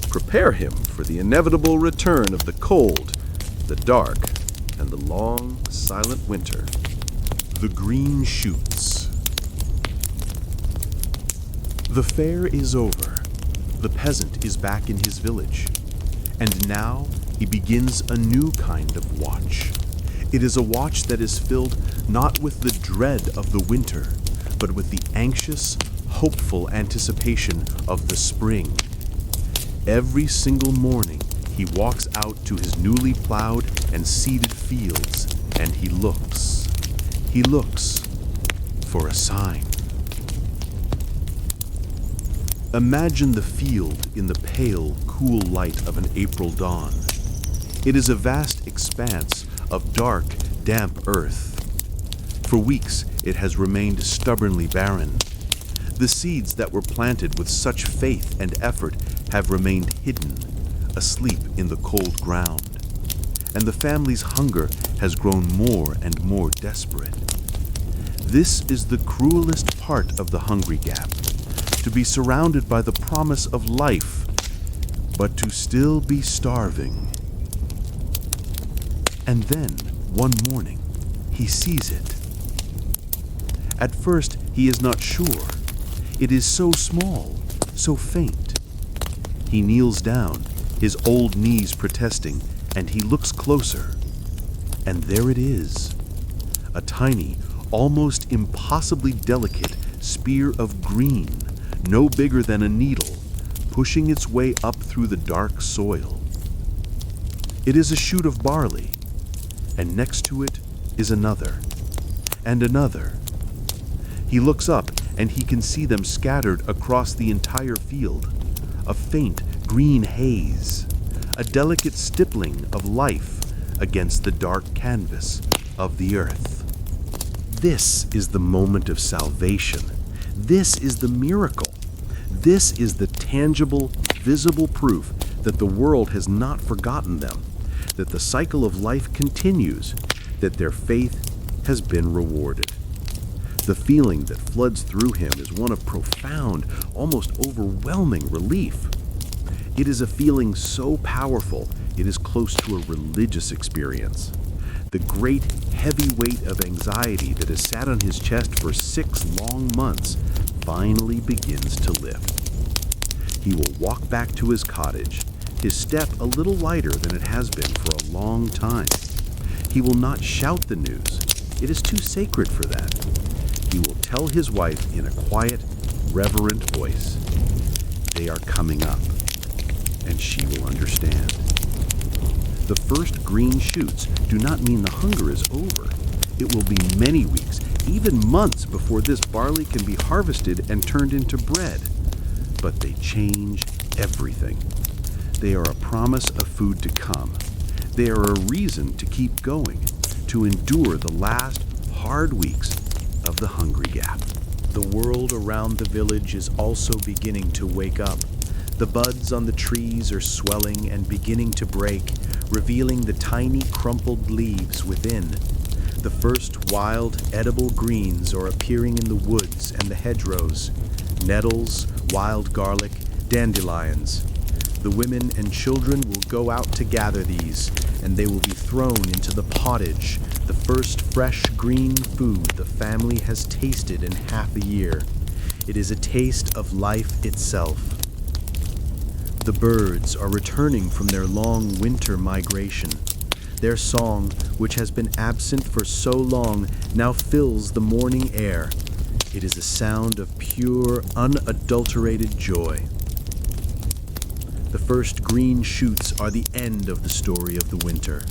prepare him for the inevitable return of the cold, the dark, and the long, silent winter. The green shoots. The fair is over. The peasant is back in his village. And now he begins a new kind of watch. It is a watch that is filled not with the dread of the winter, but with the anxious, hopeful anticipation of the spring. Every single morning, he walks out to his newly plowed and seeded fields, and he looks. He looks for a sign. Imagine the field in the pale, cool light of an April dawn. It is a vast expanse of dark, damp earth. For weeks, it has remained stubbornly barren. The seeds that were planted with such faith and effort have remained hidden, asleep in the cold ground. And the family's hunger has grown more and more desperate. This is the cruelest part of the hungry gap, to be surrounded by the promise of life, but to still be starving. And then, one morning, he sees it. At first, he is not sure. It is so small, so faint. He kneels down, his old knees protesting, and he looks closer. And there it is, a tiny, almost impossibly delicate spear of green, no bigger than a needle, pushing its way up through the dark soil. It is a shoot of barley, and next to it is another, and another. He looks up, and he can see them scattered across the entire field, a faint green haze, a delicate stippling of life against the dark canvas of the earth. This is the moment of salvation. This is the miracle. This is the tangible, visible proof that the world has not forgotten them, that the cycle of life continues, that their faith has been rewarded. The feeling that floods through him is one of profound, almost overwhelming relief. It is a feeling so powerful, it is close to a religious experience. The great, heavy weight of anxiety that has sat on his chest for 6 long months finally begins to lift. He will walk back to his cottage, his step a little lighter than it has been for a long time. He will not shout the news. It is too sacred for that. He will tell his wife in a quiet, reverent voice, "They are coming up," and she will understand. The first green shoots do not mean the hunger is over. It will be many weeks, even months, before this barley can be harvested and turned into bread. But they change everything. They are a promise of food to come. They are a reason to keep going, to endure the last hard weeks of the hungry gap. The world around the village is also beginning to wake up. The buds on the trees are swelling and beginning to break, revealing the tiny crumpled leaves within. The first wild, edible greens are appearing in the woods and the hedgerows. Nettles, wild garlic, dandelions. The women and children will go out to gather these, and they will be thrown into the pottage, the first fresh green food the family has tasted in half a year. It is a taste of life itself. The birds are returning from their long winter migration. Their song, which has been absent for so long, now fills the morning air. It is a sound of pure, unadulterated joy. The first green shoots are the end of the story of the winter.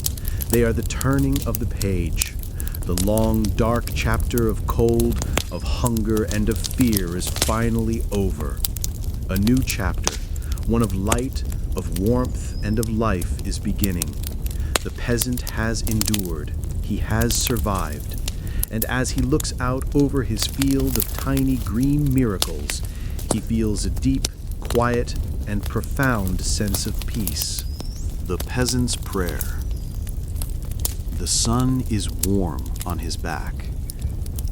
They are the turning of the page. The long, dark chapter of cold, of hunger, and of fear is finally over. A new chapter, one of light, of warmth, and of life, is beginning. The peasant has endured. He has survived. And as he looks out over his field of tiny green miracles, he feels a deep, quiet, and profound sense of peace. The peasant's prayer. The sun is warm on his back.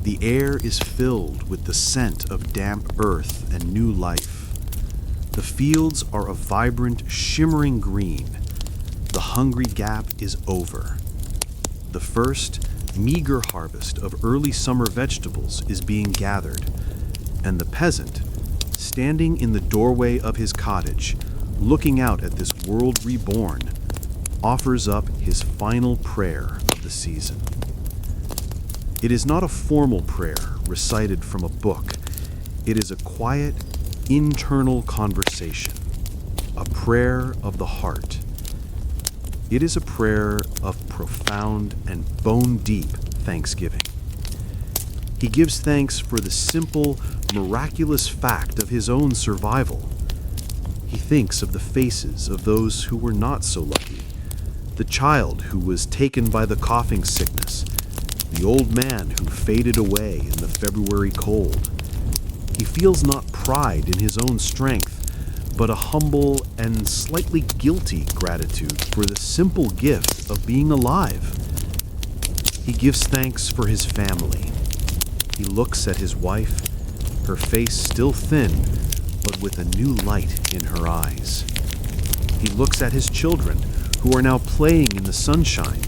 The air is filled with the scent of damp earth and new life. The fields are a vibrant, shimmering green. The hungry gap is over. The first, meager harvest of early summer vegetables is being gathered, and the peasant, standing in the doorway of his cottage, looking out at this world reborn, offers up his final prayer of the season. It is not a formal prayer recited from a book. It is a quiet, internal conversation, a prayer of the heart. It is a prayer of profound and bone-deep thanksgiving. He gives thanks for the simple, miraculous fact of his own survival. He thinks of the faces of those who were not so lucky, the child who was taken by the coughing sickness, the old man who faded away in the February cold. He feels not pride in his own strength, but a humble and slightly guilty gratitude for the simple gift of being alive. He gives thanks for his family. He looks at his wife, her face still thin, but with a new light in her eyes. He looks at his children, who are now playing in the sunshine,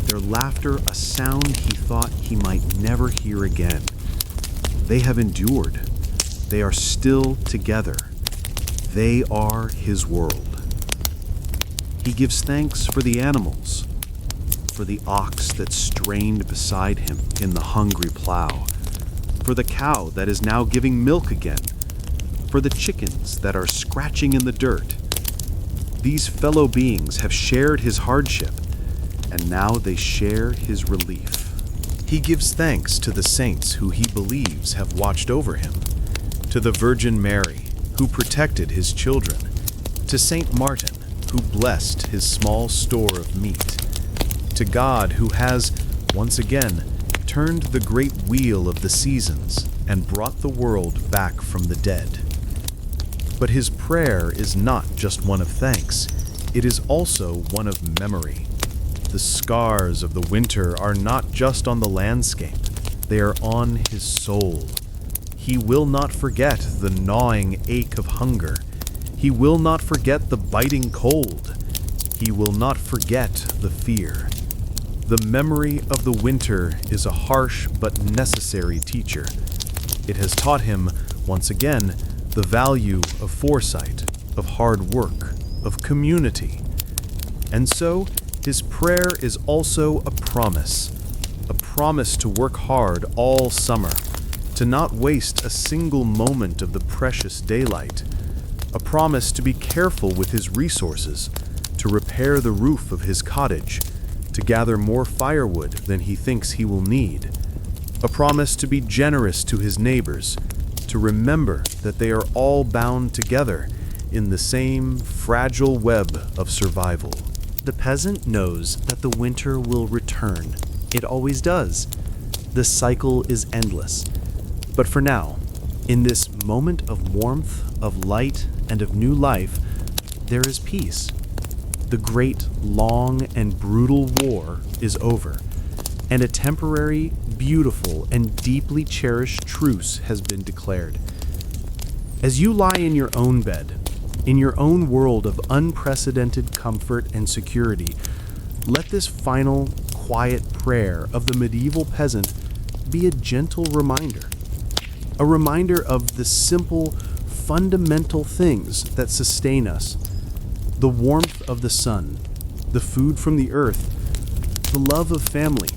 their laughter a sound he thought he might never hear again. They have endured. They are still together. They are his world. He gives thanks for the animals, for the ox that strained beside him in the hungry plow, for the cow that is now giving milk again, for the chickens that are scratching in the dirt. These fellow beings have shared his hardship, and now they share his relief. He gives thanks to the saints who he believes have watched over him, to the Virgin Mary, who protected his children, to Saint Martin, who blessed his small store of meat, to God who has, once again, turned the great wheel of the seasons and brought the world back from the dead. But his prayer is not just one of thanks, it is also one of memory. The scars of the winter are not just on the landscape, they are on his soul. He will not forget the gnawing ache of hunger. He will not forget the biting cold. He will not forget the fear. The memory of the winter is a harsh but necessary teacher. It has taught him, once again, the value of foresight, of hard work, of community. And so, his prayer is also a promise to work hard all summer, to not waste a single moment of the precious daylight, a promise to be careful with his resources, to repair the roof of his cottage, to gather more firewood than he thinks he will need, a promise to be generous to his neighbors, to remember that they are all bound together in the same fragile web of survival. The peasant knows that the winter will return. It always does. The cycle is endless. But for now, in this moment of warmth, of light, and of new life, there is peace. The great, long, and brutal war is over, and a temporary, beautiful, and deeply cherished truce has been declared. As you lie in your own bed, In your own world of unprecedented comfort and security, let this final, quiet prayer of the medieval peasant be a gentle reminder. A reminder of the simple, fundamental things that sustain us: the warmth of the sun, the food from the earth, the love of family,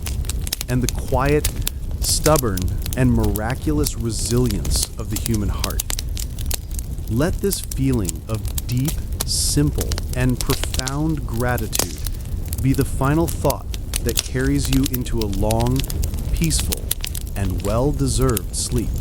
and the quiet, stubborn, and miraculous resilience of the human heart. Let this feeling of deep, simple, and profound gratitude be the final thought that carries you into a long, peaceful, and well-deserved sleep.